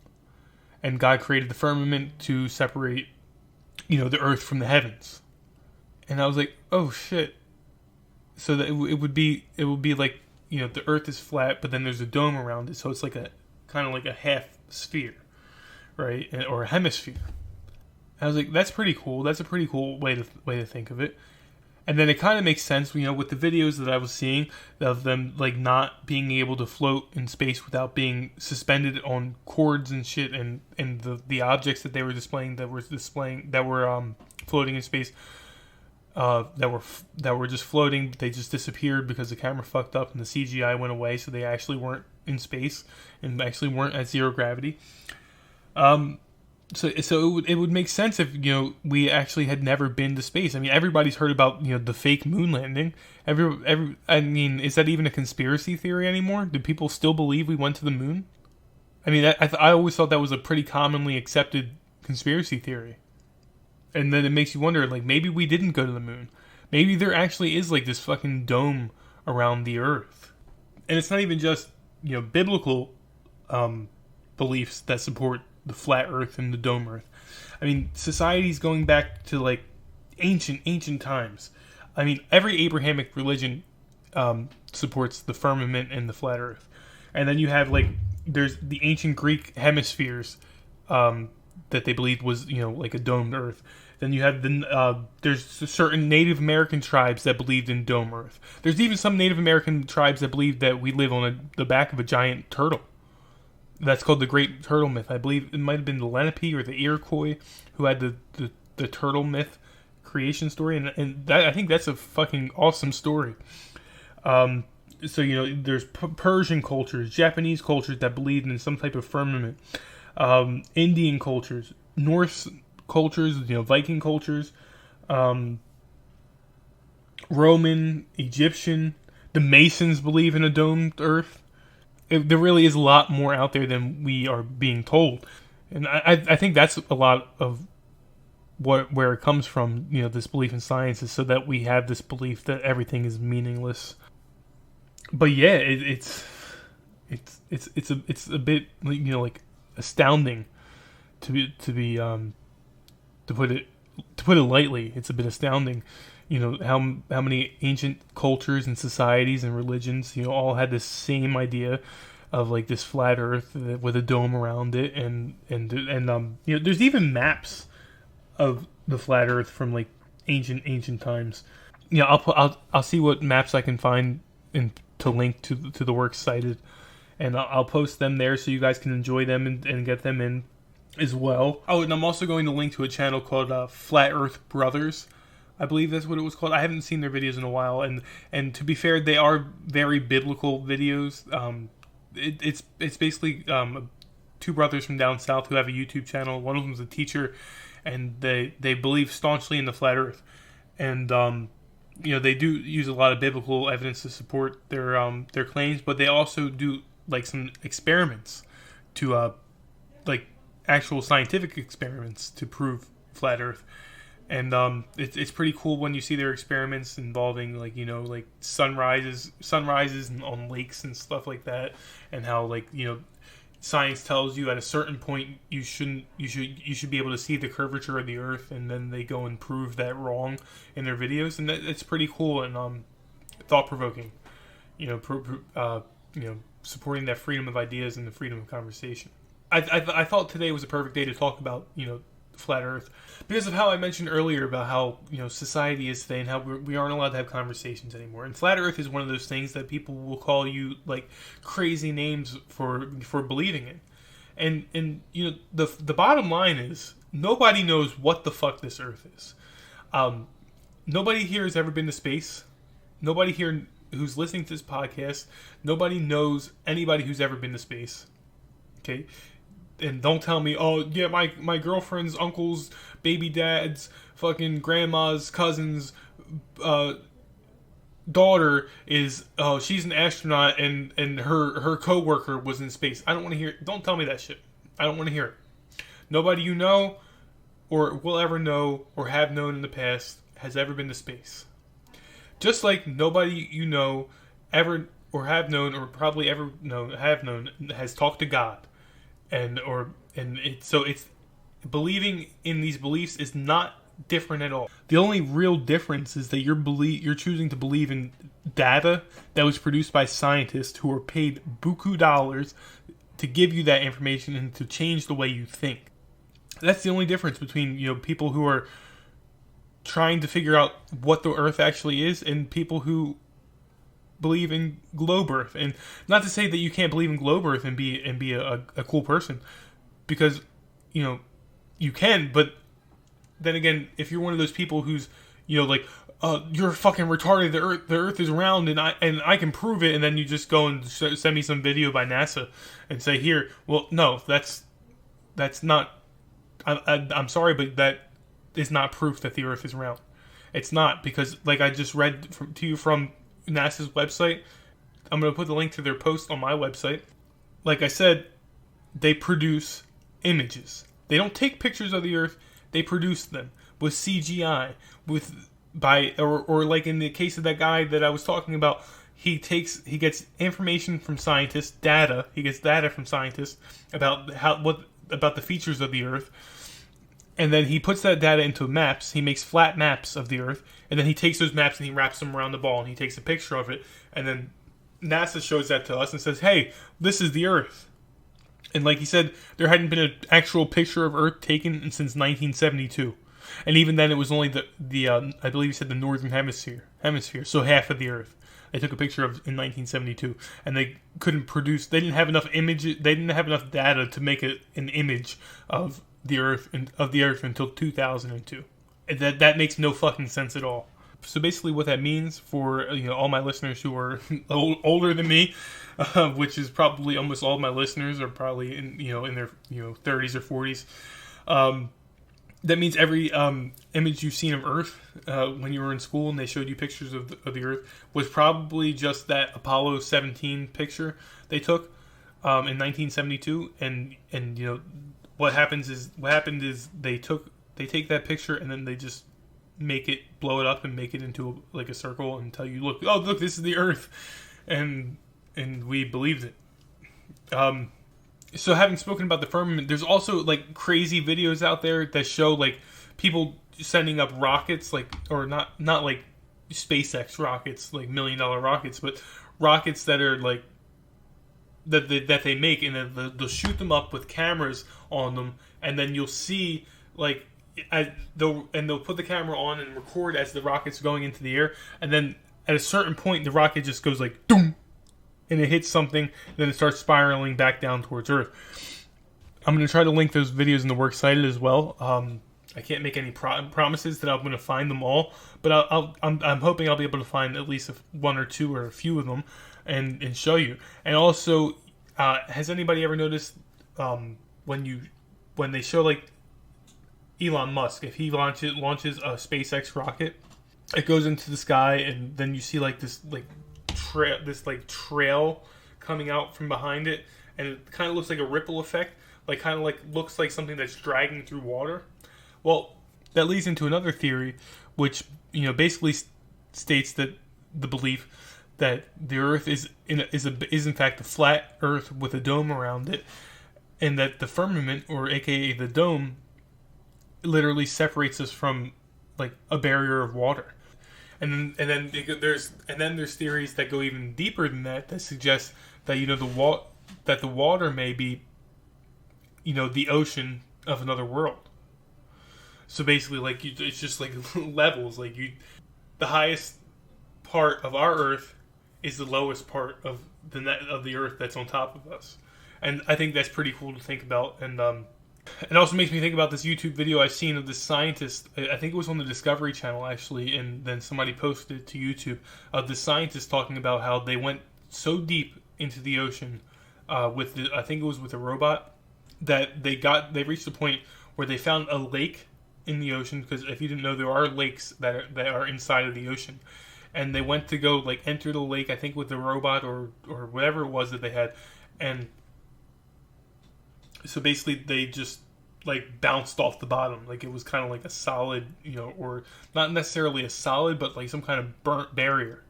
and God created the firmament to separate, you know, the Earth from the heavens. And I was like, oh shit. So that it would be like, you know, the Earth is flat, but then there's a dome around it, so it's like a kind of like a half sphere, right, or a hemisphere. I was like, that's pretty cool. That's a pretty cool way to think of it. And then it kind of makes sense, you know, with the videos that I was seeing of them like not being able to float in space without being suspended on cords and shit, and the objects that they were displaying that were floating in space. That were just floating, but they just disappeared because the camera fucked up and the CGI went away, so they actually weren't in space and actually weren't at zero gravity. So it would make sense if, you know, we actually had never been to space. I mean, everybody's heard about, you know, the fake moon landing. I mean, is that even a conspiracy theory anymore? Do people still believe we went to the moon? I mean, I always thought that was a pretty commonly accepted conspiracy theory. And then it makes you wonder, like, maybe we didn't go to the moon. Maybe there actually is, like, this fucking dome around the Earth. And it's not even just, you know, biblical beliefs that support the flat Earth and the dome Earth. I mean, societies going back to, like, ancient times. I mean, every Abrahamic religion supports the firmament and the flat Earth. And then you have, like, there's the ancient Greek hemispheres that they believed was, you know, like a domed Earth. Then you have there's certain Native American tribes that believed in dome Earth. There's even some Native American tribes that believe that we live on the back of a giant turtle. That's called the Great Turtle Myth. I believe it might have been the Lenape or the Iroquois who had the turtle myth creation story, and that, I think that's a fucking awesome story. So, you know, there's Persian cultures, Japanese cultures that believed in some type of firmament, Indian cultures, Norse cultures, you know, Viking cultures, Roman, Egyptian. The Masons believe in a domed Earth. There really is a lot more out there than we are being told, and I think that's a lot of where it comes from. You know, this belief in science is so that we have this belief that everything is meaningless. But yeah, it's a bit, you know, like astounding to put it lightly. It's a bit astounding, you know, how many ancient cultures and societies and religions, you know, all had this same idea of like this flat Earth with a dome around it, and you know, there's even maps of the flat Earth from like ancient times. You know, I'll see what maps I can find and to link to the works cited, and I'll post them there so you guys can enjoy them and get them in as well. Oh, and I'm also going to link to a channel called Flat Earth Brothers. I believe that's what it was called. I haven't seen their videos in a while, and to be fair, they are very biblical videos. It's basically two brothers from down south who have a YouTube channel. One of them is a teacher, and they believe staunchly in the flat Earth, and you know, they do use a lot of biblical evidence to support their claims, but they also do like some experiments to like actual scientific experiments to prove flat Earth. And it's pretty cool when you see their experiments involving, like, you know, like sunrises on lakes and stuff like that, and how, like, you know, science tells you at a certain point you should be able to see the curvature of the Earth, and then they go and prove that wrong in their videos, and it's pretty cool and thought provoking. You know, supporting that freedom of ideas and the freedom of conversation. I thought today was a perfect day to talk about, you know, flat Earth, because of how I mentioned earlier about how, you know, society is today and how we aren't allowed to have conversations anymore. And flat Earth is one of those things that people will call you like crazy names for believing in. And you know, the bottom line is nobody knows what the fuck this Earth is. Nobody here has ever been to space. Nobody here who's listening to this podcast, nobody knows anybody who's ever been to space. Okay? And don't tell me, oh, yeah, my girlfriend's uncles, baby dads, fucking grandmas, cousins, daughter is, oh, she's an astronaut and her coworker was in space. I don't want to hear. Don't tell me that shit. I don't want to hear it. Nobody you know or will ever know or have known in the past has ever been to space. Just like nobody you know ever or have known or probably ever have known has talked to God, so it's believing in these beliefs is not different at all. The only real difference is that you're choosing to believe in data that was produced by scientists who are paid buku dollars to give you that information and to change the way you think. That's the only difference between people who are trying to figure out what the Earth actually is and people who believe in globe Earth. And not to say that you can't believe in globe Earth and be a cool person, because you can, but then again, if you're one of those people who's you're fucking retarded, the Earth is round and I can prove it, and then you just go and send me some video by NASA and say, here, well, no, that's not. I'm sorry, but that is not proof that the Earth is round. It's not, because like I just read to you from NASA's website. I'm going to put the link to their post on my website. Like I said, they produce images. They don't take pictures of the Earth. They produce them with CGI, or like in the case of that guy that I was talking about, he gets information from scientists, data. He gets data from scientists about about the features of the Earth, and then he puts that data into maps. He makes flat maps of the Earth, and then he takes those maps and he wraps them around the ball and he takes a picture of it, and then NASA shows that to us and says, "Hey, this is the Earth." And like he said, there hadn't been an actual picture of Earth taken since 1972. And even then, it was only the I believe he said the northern hemisphere, so half of the Earth. They took a picture of in 1972, and they couldn't produce. They didn't have enough images. They didn't have enough data to make an image of the Earth until 2002. And that makes no fucking sense at all. So basically, what that means for all my listeners who are older than me, which is probably almost all of my listeners are probably in their 30s or 40s. That means every image you've seen of Earth when you were in school and they showed you pictures of the Earth was probably just that Apollo 17 picture they took in 1972. And what happened is they take that picture and then they just blow it up and make it into a circle and tell you, look, this is the Earth, and we believed it. So having spoken about the firmament, there's also like crazy videos out there that show like people sending up rockets, or not like SpaceX rockets, like $1 million rockets, but rockets that are like that they make, and then they'll shoot them up with cameras on them, and then you'll see like they'll put the camera on and record as the rocket's going into the air, and then at a certain point the rocket just goes like doom, and it hits something, then it starts spiraling back down towards Earth. I'm going to try to link those videos in the works cited as well. I can't make any promises that I'm going to find them all, but I'm hoping I'll be able to find at least one or two or a few of them and show you. And also, has anybody ever noticed when they show like Elon Musk, if he launches a SpaceX rocket, it goes into the sky, and then you see like this trail coming out from behind it, and it kind of looks like a ripple effect, looks like something that's dragging through water. Well, that leads into another theory, which basically states that the belief that the Earth is in fact a flat Earth with a dome around it, and that the firmament, or AKA the dome, literally separates us from like a barrier of water. And then there's theories that go even deeper than that suggest that the water may be the ocean of another world. So basically, it's just like levels. The highest part of our Earth is the lowest part of the Earth that's on top of us, and I think that's pretty cool to think about. And it also makes me think about this YouTube video I've seen of this scientist. I think it was on the Discovery Channel, actually, and then somebody posted it to YouTube, of the scientist talking about how they went so deep into the ocean I think it was with a robot, that they reached a point where they found a lake in the ocean, because if you didn't know, there are lakes that are inside of the ocean. and they went to go like enter the lake, I think with the robot or whatever it was that they had, and so basically they just like bounced off the bottom, like it was kind of like a solid, or not necessarily a solid, but like some kind of burnt barrier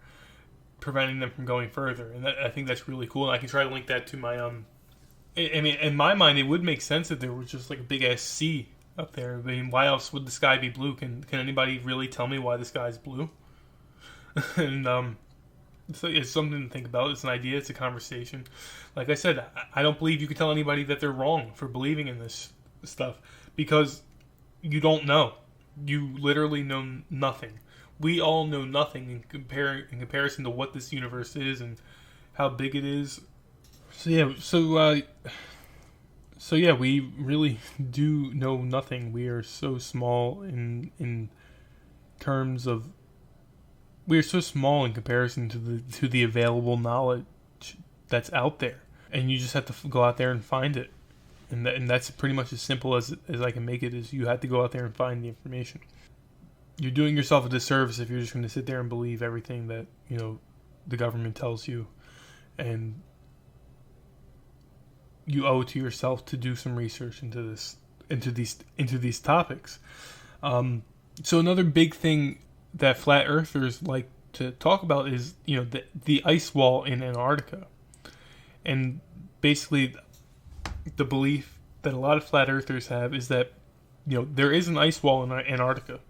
preventing them from going further. And I think that's really cool, and I can try to link that to my I mean, in my mind, it would make sense if there was just like a big ass sea up there. I mean, why else would the sky be blue? Can anybody really tell me why the sky is blue? And so it's something to think about. It's an idea. It's a conversation. Like I said, I don't believe you can tell anybody that they're wrong for believing in this stuff, because you don't know. You literally know nothing. We all know nothing in comparison to what this universe is and how big it is. So yeah, we really do know nothing. We are so small in terms of, we are so small in comparison to the available knowledge that's out there, and you just have to go out there and find it, and that's pretty much as simple as I can make it. Is you have to go out there and find the information. You're doing yourself a disservice if you're just going to sit there and believe everything that the government tells you, and you owe it to yourself to do some research into these topics. So another big thing that flat earthers like to talk about is the ice wall in Antarctica, and basically the belief that a lot of flat earthers have is that there is an ice wall in Antarctica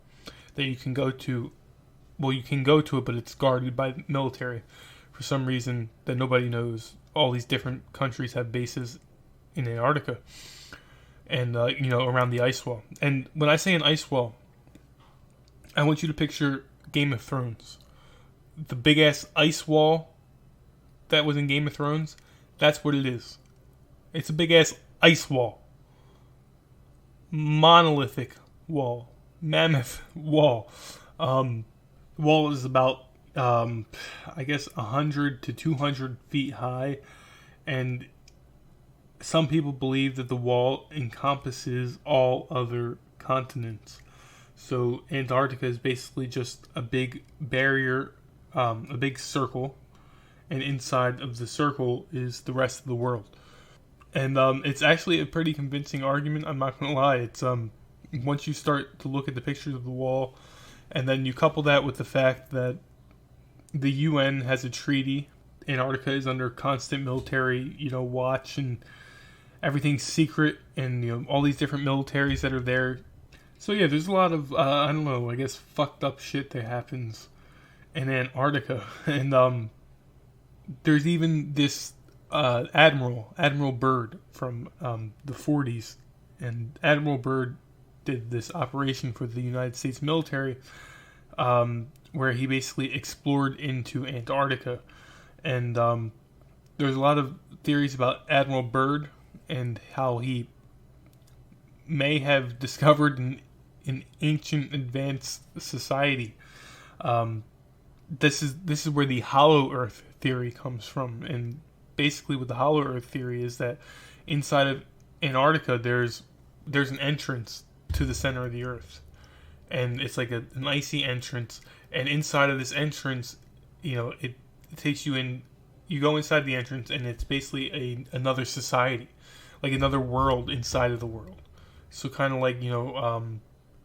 that you can go to. Well, you can go to it, but it's guarded by the military for some reason that nobody knows. All these different countries have bases in Antarctica, and around the ice wall. And when I say an ice wall, I want you to picture Game of Thrones. The big ass ice wall that was in Game of Thrones, that's what it is. It's a big ass ice wall. Monolithic wall. Mammoth wall. The wall is about, I guess, 100 to 200 feet high, and some people believe that the wall encompasses all other continents. So Antarctica is basically just a big barrier, a big circle, and inside of the circle is the rest of the world. And it's actually a pretty convincing argument, I'm not going to lie. It's once you start to look at the pictures of the wall, and then you couple that with the fact that the UN has a treaty, Antarctica is under constant military, watch, and everything's secret, and all these different militaries that are there. So yeah, there's a lot of I don't know, I guess fucked up shit that happens in Antarctica, and there's even this Admiral Byrd from the 40s, and Admiral Byrd did this operation for the United States military, where he basically explored into Antarctica, and there's a lot of theories about Admiral Byrd and how he may have discovered an ancient advanced society. This is where the Hollow Earth theory comes from, and basically what the Hollow Earth theory is that inside of Antarctica there's an entrance to the center of the Earth, and it's like an icy entrance, and inside of this entrance, it takes you in. You go inside the entrance, and it's basically another society, like another world inside of the world. So kind of like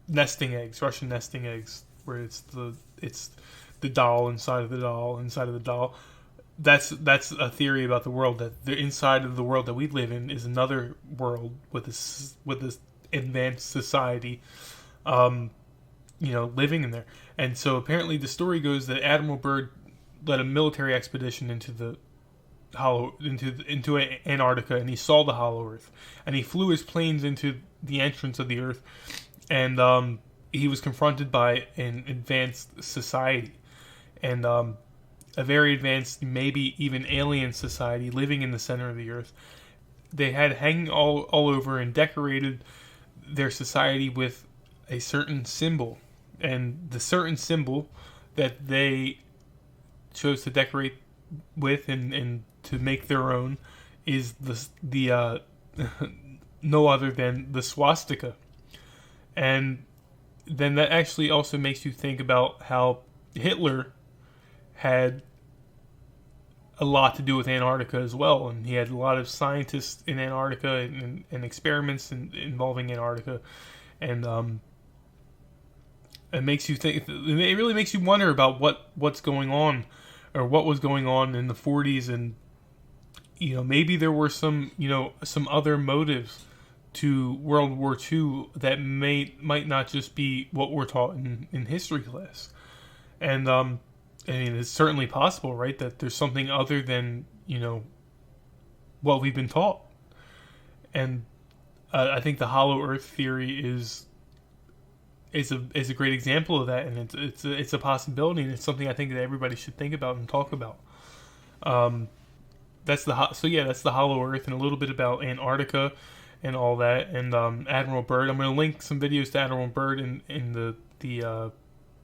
nesting eggs, Russian nesting eggs, where it's the doll inside of the doll inside of the doll. That's a theory about the world, that the inside of the world that we live in is another world with this advanced society, living in there. And so apparently the story goes that Admiral Byrd led a military expedition into Antarctica, and he saw the Hollow Earth, and he flew his planes into the entrance of the Earth, and he was confronted by an advanced society, and a very advanced, maybe even alien society living in the center of the Earth. They had hanging all over and decorated their society with a certain symbol, and the certain symbol that they chose to decorate with and to make their own is the no other than the swastika. And then that actually also makes you think about how Hitler had a lot to do with Antarctica as well, and he had a lot of scientists in Antarctica and experiments involving Antarctica, and it makes you think. It really makes you wonder about what's going on, or what was going on in the 40s, and maybe there were some other motives to World War II that might not just be what we're taught in history class, and I mean, it's certainly possible, right, that there's something other than, what we've been taught. And I think the hollow earth theory is a great example of that, and it's a possibility, and it's something I think that everybody should think about and talk about. That's the hollow earth, and a little bit about Antarctica and all that, and Admiral Byrd. I'm going to link some videos to Admiral Byrd in the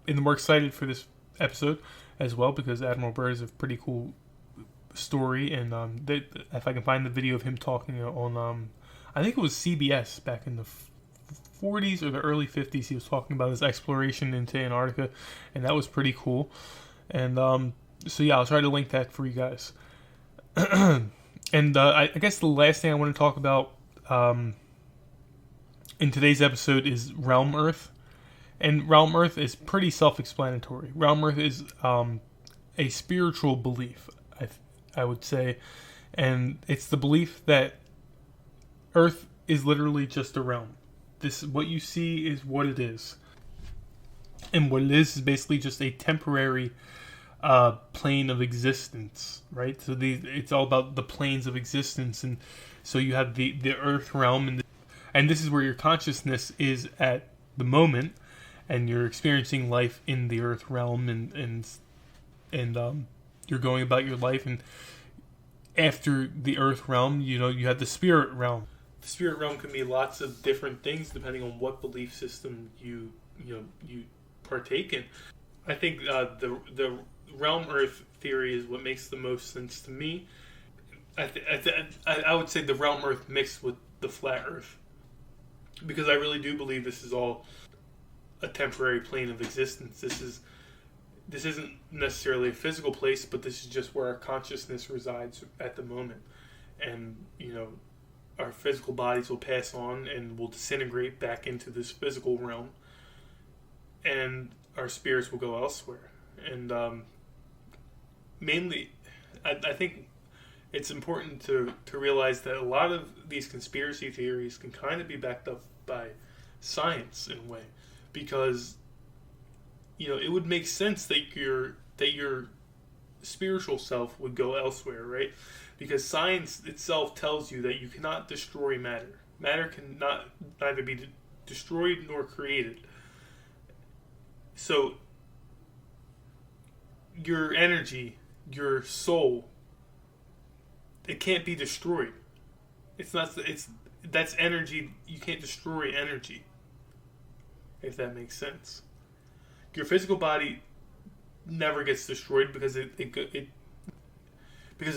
more excited for this episode as well, because Admiral Byrd is a pretty cool story, and if I can find the video of him talking on, I think it was CBS back in the 40s or the early 50s, he was talking about his exploration into Antarctica, and that was pretty cool. And so yeah, I'll try to link that for you guys. And I guess the last thing I want to talk about in today's episode is Realm Earth. And Realm Earth is pretty self-explanatory. Realm Earth is a spiritual belief, I would say. And it's the belief that Earth is literally just a realm. What you see is what it is. And what it is basically just a temporary plane of existence, right? So it's all about the planes of existence. And so you have the Earth realm, and this is where your consciousness is at the moment. And you're experiencing life in the Earth realm, and you're going about your life. And after the Earth realm, you have the spirit realm. The spirit realm can be lots of different things depending on what belief system you partake in. I think the Realm Earth theory is what makes the most sense to me. I would say the Realm Earth mixed with the flat Earth, because I really do believe this is all a temporary plane of existence. This isn't necessarily a physical place, but this is just where our consciousness resides at the moment. And our physical bodies will pass on and will disintegrate back into this physical realm, and our spirits will go elsewhere. And mainly, I think it's important to realize that a lot of these conspiracy theories can kind of be backed up by science in a way. Because, it would make sense that your spiritual self would go elsewhere, right? Because science itself tells you that you cannot destroy matter. Matter cannot neither be destroyed nor created. So, your energy, your soul, it can't be destroyed. That's energy. You can't destroy energy, if that makes sense. Your physical body never gets destroyed because it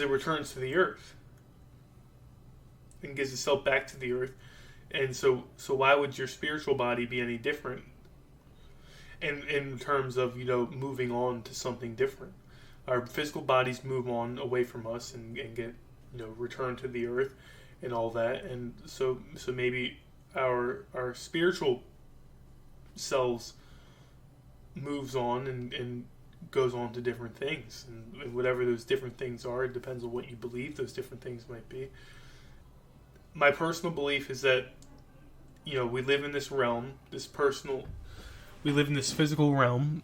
returns to the earth and gives itself back to the earth. And so why would your spiritual body be any different in terms of moving on to something different? Our physical bodies move on away from us and get returned to the earth and all that. And so maybe our spiritual selves moves on and goes on to different things, and whatever those different things are, it depends on what you believe those different things might be. My personal belief is that we live in this realm, we live in this physical realm,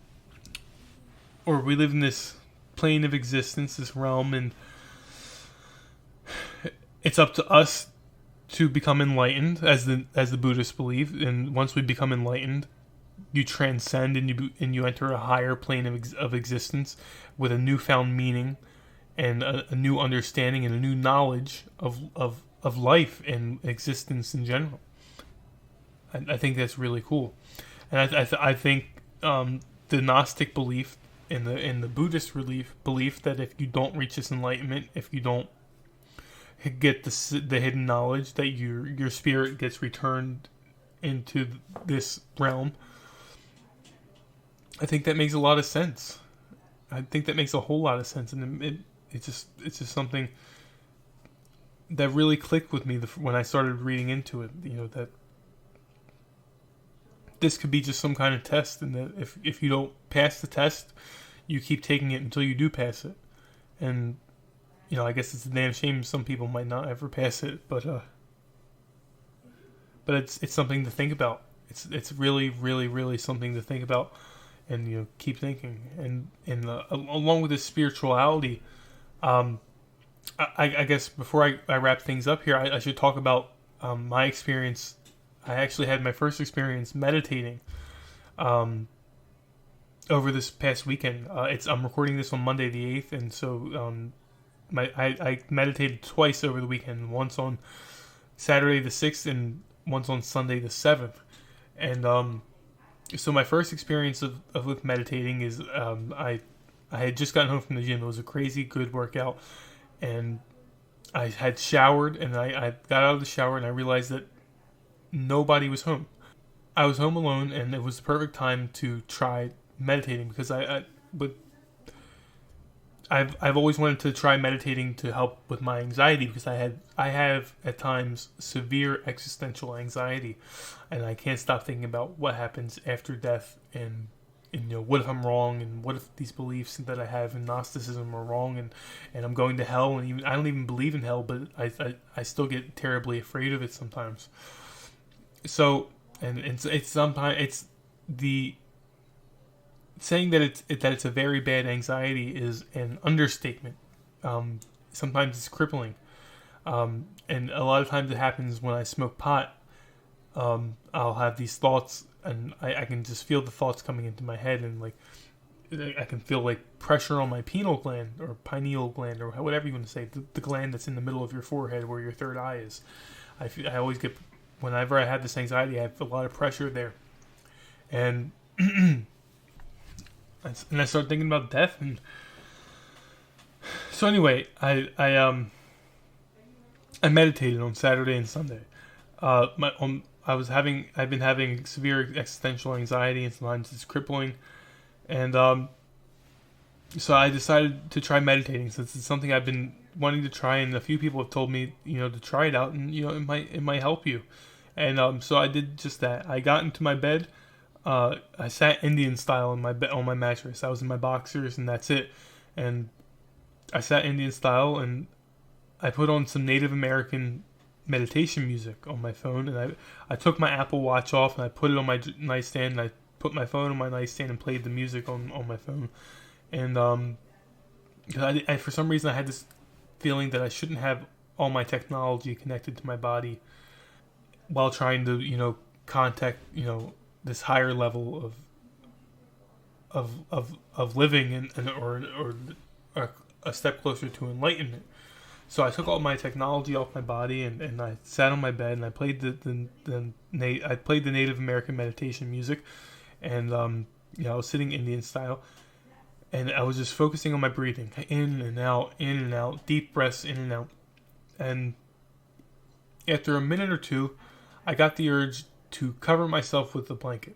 or we live in this plane of existence, this realm, and it's up to us to become enlightened, as the Buddhists believe. And once we become enlightened, you transcend and you enter a higher plane of existence with a newfound meaning and a new understanding and a new knowledge of life and existence in general. I think that's really cool, and I think the Gnostic belief and the Buddhist belief that if you don't reach this enlightenment, if you don't get the hidden knowledge, that your spirit gets returned into this realm. I think that makes a lot of sense. I think that makes a whole lot of sense, and it's just something that really clicked with me when I started reading into it. You know, that this could be just some kind of test, and that if you don't pass the test, you keep taking it until you do pass it. And you know, I guess it's a damn shame some people might not ever pass it, but it's something to think about. It's really, really, really something to think about, and you know, keep thinking. And along with this spirituality, I guess before I wrap things up here, I should talk about my experience. I actually had my first experience meditating over this past weekend. I'm recording this on Monday the 8th, and so I meditated twice over the weekend. Once on Saturday the 6th, and once on Sunday the 7th. And so my first experience with meditating is I had just gotten home from the gym. It was a crazy good workout, and I had showered, and I got out of the shower, and I realized that nobody was home. I was home alone, and it was the perfect time to try meditating, because I've always wanted to try meditating to help with my anxiety, because I have at times severe existential anxiety, and I can't stop thinking about what happens after death, and you know, what if I'm wrong, and what if these beliefs that I have in Gnosticism are wrong, and I'm going to hell, and even I don't even believe in hell, but I still get terribly afraid of it sometimes. So, and it's sometimes it's the saying that it's a very bad anxiety is an understatement. Sometimes it's crippling, and a lot of times it happens when I smoke pot. I'll have these thoughts, and I can just feel the thoughts coming into my head, and like I can feel like pressure on my pineal gland or pineal gland or whatever you want to say, the gland that's in the middle of your forehead where your third eye is. I always get, whenever I have this anxiety, I have a lot of pressure there, and I started thinking about death, and so anyway, I meditated on Saturday and Sunday. I've been having severe existential anxiety, and sometimes it's crippling, and so I decided to try meditating, since it's something I've been wanting to try, and a few people have told me, you know, to try it out, and you know, it might help you, and so I did just that. I got into my bed. I sat Indian style on my mattress. I was in my boxers, and that's it. And I sat Indian style, and I put on some Native American meditation music on my phone, and I took my Apple Watch off, and I put it on my nightstand, and I put my phone on my nightstand and played the music on my phone. And I for some reason I had this feeling that I shouldn't have all my technology connected to my body while trying to, you know, contact, you know, this higher level of living, and or a step closer to enlightenment. So I took all my technology off my body, and I sat on my bed, and I played the Native American meditation music, and you know, I was sitting Indian style, and I was just focusing on my breathing, in and out, deep breaths in and out. And after a minute or two, I got the urge to cover myself with a blanket,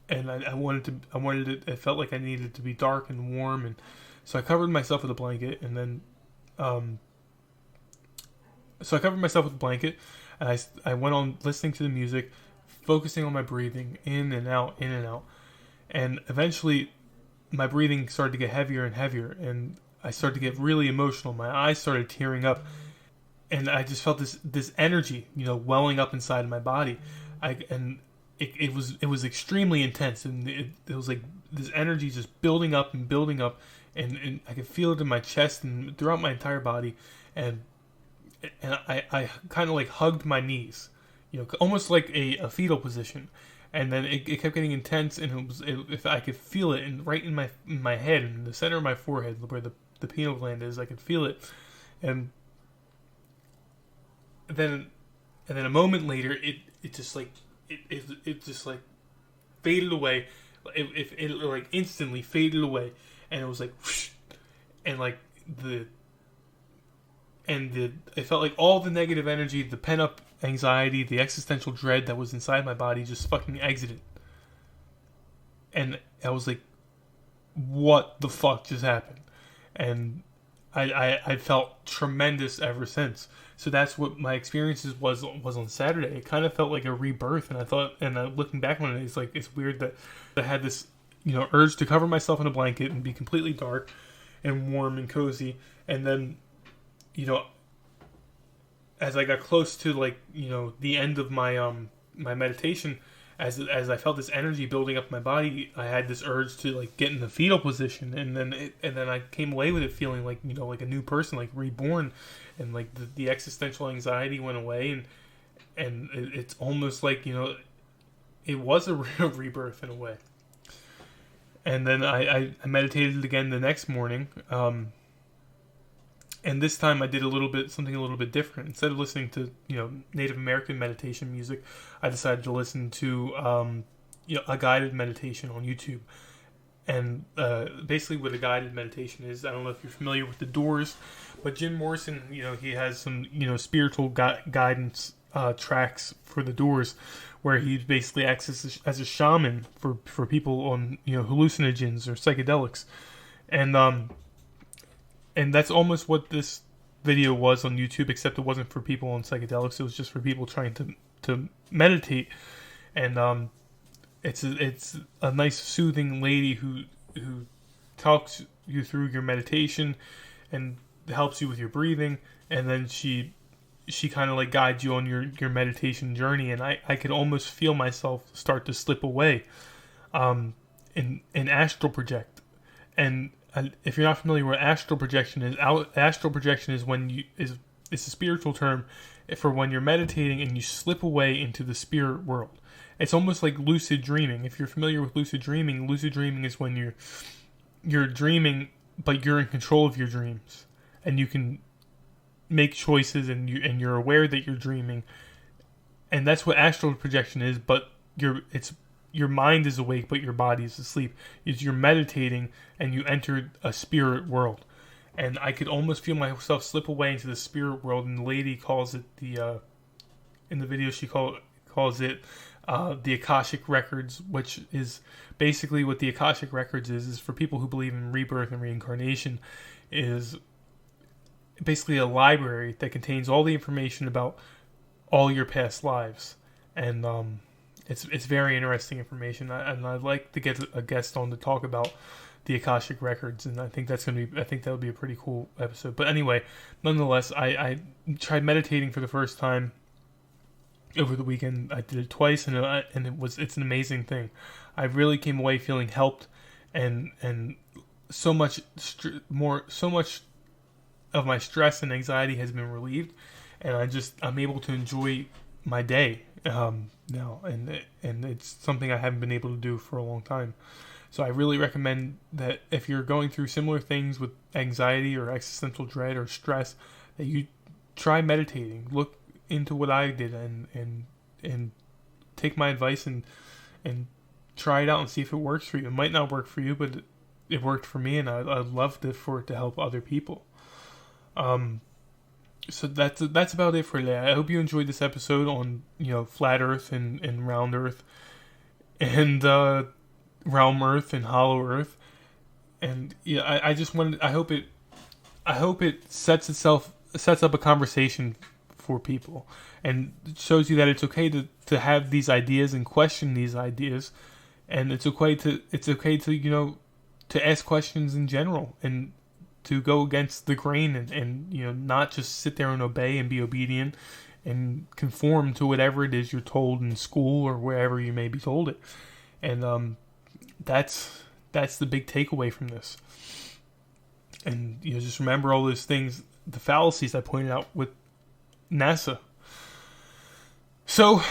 and I wanted it. It felt like I needed it to be dark and warm, and so I covered myself with a blanket, and then so I covered myself with a blanket, and I went on listening to the music, focusing on my breathing, in and out, and eventually my breathing started to get heavier and heavier, and I started to get really emotional. My eyes started tearing up, and I just felt this energy, you know, welling up inside of my body. It was extremely intense, and it was like this energy just building up, and I could feel it in my chest and throughout my entire body, and I kind of like hugged my knees, you know, almost like a fetal position, and then it kept getting intense, and if I could feel it, and right in my head, in the center of my forehead where the pineal gland is, I could feel it, and then a moment later, it just like faded away. It like instantly faded away, and it was like whoosh, and like it felt like all the negative energy, the pent up anxiety, the existential dread that was inside my body just fucking exited. And I was like, what the fuck just happened? And I felt tremendous ever since. So that's what my experiences was on Saturday. It kind of felt like a rebirth, and I thought, and looking back on it, it's weird that I had this, urge to cover myself in a blanket and be completely dark and warm and cozy, and then, as I got close to the end of my my meditation, as I felt this energy building up my body, I had this urge to get in the fetal position, and then I came away with it feeling like a new person, like reborn, and the existential anxiety went away, and it's almost like it was a real rebirth in a way. And then I meditated again the next morning, and this time I did something a little bit different. Instead of listening to Native American meditation music, I decided to listen to a guided meditation on YouTube. And basically, what a guided meditation is, I don't know if you're familiar with The Doors, but Jim Morrison, he has some spiritual guidance tracks for The Doors, where he basically acts as a shaman for people on hallucinogens or psychedelics, and that's almost what this video was on YouTube, except it wasn't for people on psychedelics. It was just for people trying to meditate, and it's a nice soothing lady who talks you through your meditation and helps you with your breathing, and then she kind of guides you on your meditation journey, and I could almost feel myself start to slip away, and astral project. And if you're not familiar with astral projection is when it's a spiritual term for when you're meditating and you slip away into the spirit world. It's almost like lucid dreaming. If you're familiar with lucid dreaming is when you're dreaming, but you're in control of your dreams, and you can make choices, and you're aware that you're dreaming, and that's what astral projection is. But your mind is awake, but your body is asleep. You're meditating, and you enter a spirit world. And I could almost feel myself slip away into the spirit world. And the lady calls it in the video, she calls it the Akashic Records, which is basically what the Akashic Records is for people who believe in rebirth and reincarnation, is basically a library that contains all the information about all your past lives. And it's very interesting information, and I'd like to get a guest on to talk about the Akashic Records, and I think that would be a pretty cool episode. But anyway, nonetheless, I tried meditating for the first time over the weekend. I did it twice, and it's an amazing thing. I really came away feeling helped, and so much of my stress and anxiety has been relieved, and I'm able to enjoy my day now, and it's something I haven't been able to do for a long time. So I really recommend that if you're going through similar things with anxiety or existential dread or stress, that you try meditating. Look into what I did and take my advice and try it out and see if it works for you. It might not work for you, but it worked for me, and I'd love for it to help other people. So that's about it for today. I hope you enjoyed this episode on flat Earth and round Earth, and realm Earth and hollow Earth, and I hope it sets up a conversation for people, and it shows you that it's okay to have these ideas and question these ideas, and it's okay to to ask questions in general, and to go against the grain, and not just sit there and obey and be obedient and conform to whatever it is you're told in school or wherever you may be told it. And that's the big takeaway from this. And just remember all those things, the fallacies I pointed out with NASA. So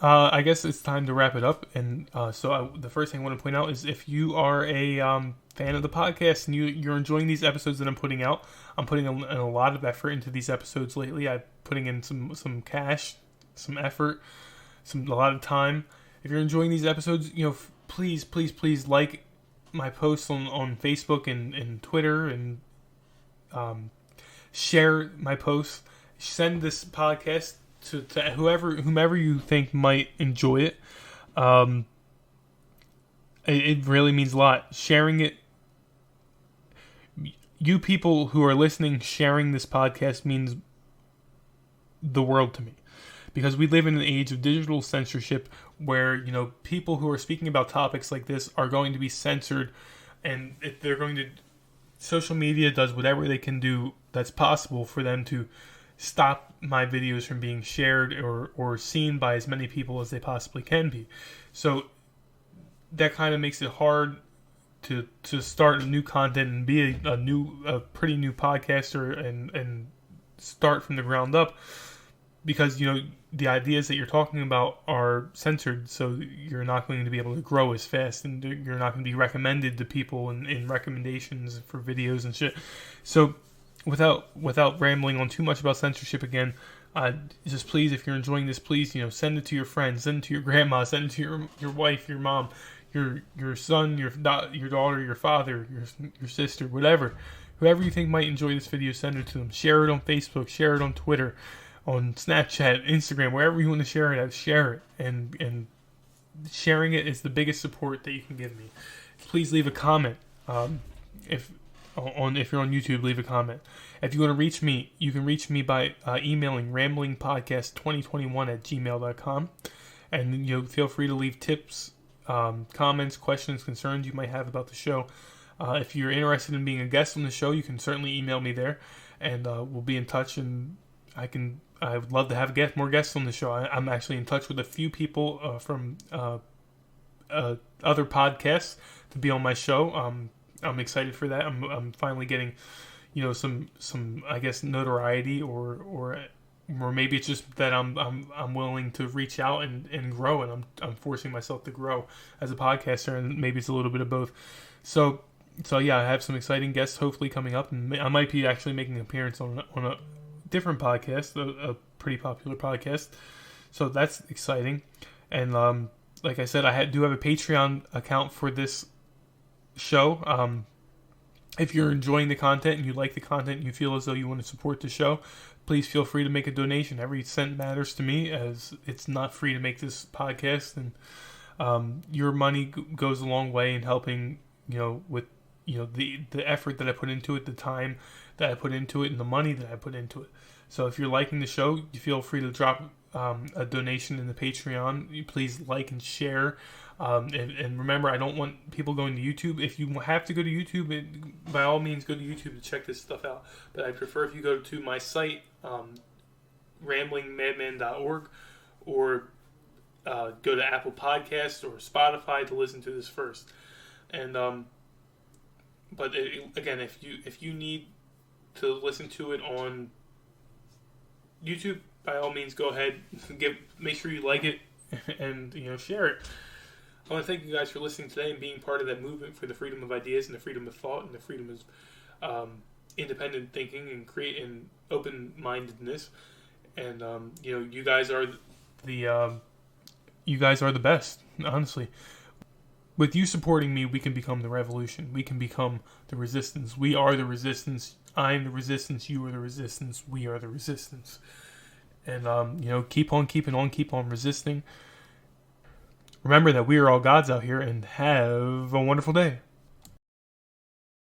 I guess it's time to wrap it up. And the first thing I want to point out is, if you are a fan of the podcast and you're enjoying these episodes that I'm putting out, I'm putting in a lot of effort into these episodes lately. I'm putting in some cash, some effort, a lot of time. If you're enjoying these episodes, please like my posts on Facebook and Twitter, and share my posts. Send this podcast to whomever you think might enjoy it. It really means a lot. Sharing it you people who are listening, sharing this podcast means the world to me. Because we live in an age of digital censorship where, people who are speaking about topics like this are going to be censored, and if they're going to, social media does whatever they can do that's possible for them to stop my videos from being shared or seen by as many people as they possibly can be. So that kind of makes it hard to start new content and be a pretty new podcaster and start from the ground up, because the ideas that you're talking about are censored, so you're not going to be able to grow as fast, and you're not going to be recommended to people in recommendations for videos and shit. So without rambling on too much about censorship again, just please, if you're enjoying this, please send it to your friends, send it to your grandma, send it to your wife, your mom, your son, your daughter, your father, your sister, whoever you think might enjoy this video, send it to them. Share it on Facebook, share it on Twitter, on Snapchat, Instagram, wherever you want to share it at, share it. And sharing it is the biggest support that you can give me. Please leave a comment. If you're on YouTube, leave a comment. If you want to reach me, you can reach me by emailing ramblingpodcast2021@gmail.com. And feel free to leave tips, comments, questions, concerns you might have about the show. If you're interested in being a guest on the show, you can certainly email me there, and we'll be in touch. And I would love to have more guests on the show. I'm actually in touch with a few people from other podcasts to be on my show. I'm excited for that. I'm finally getting, some I guess notoriety, or maybe it's just that I'm willing to reach out and grow, and I'm forcing myself to grow as a podcaster, and maybe it's a little bit of both. So yeah, I have some exciting guests hopefully coming up, and I might be actually making an appearance on a different podcast, a pretty popular podcast. So that's exciting. And like I said, I do have a Patreon account for this show. If you're enjoying the content and you like the content and you feel as though you want to support the show, please feel free to make a donation. Every cent matters to me, as it's not free to make this podcast, and your money goes a long way in helping, with the effort that I put into it, the time that I put into it, and the money that I put into it. So if you're liking the show, you feel free to drop a donation in the Patreon. Please like and share. And remember, I don't want people going to YouTube. If you have to go to YouTube, by all means go to YouTube to check this stuff out. But I prefer if you go to my site, ramblingmadman.org, or go to Apple Podcasts or Spotify to listen to this first. And but again, if you need to listen to it on YouTube, by all means go ahead, make sure you like it and share it. I want to thank you guys for listening today and being part of that movement for the freedom of ideas and the freedom of thought and the freedom of independent thinking and open-mindedness. And you guys are the best, honestly. With you supporting me, we can become the revolution. We can become the resistance. We are the resistance. I'm the resistance. You are the resistance. We are the resistance. And keep on keeping on. Keep on resisting. Remember that we are all gods out here, and have a wonderful day.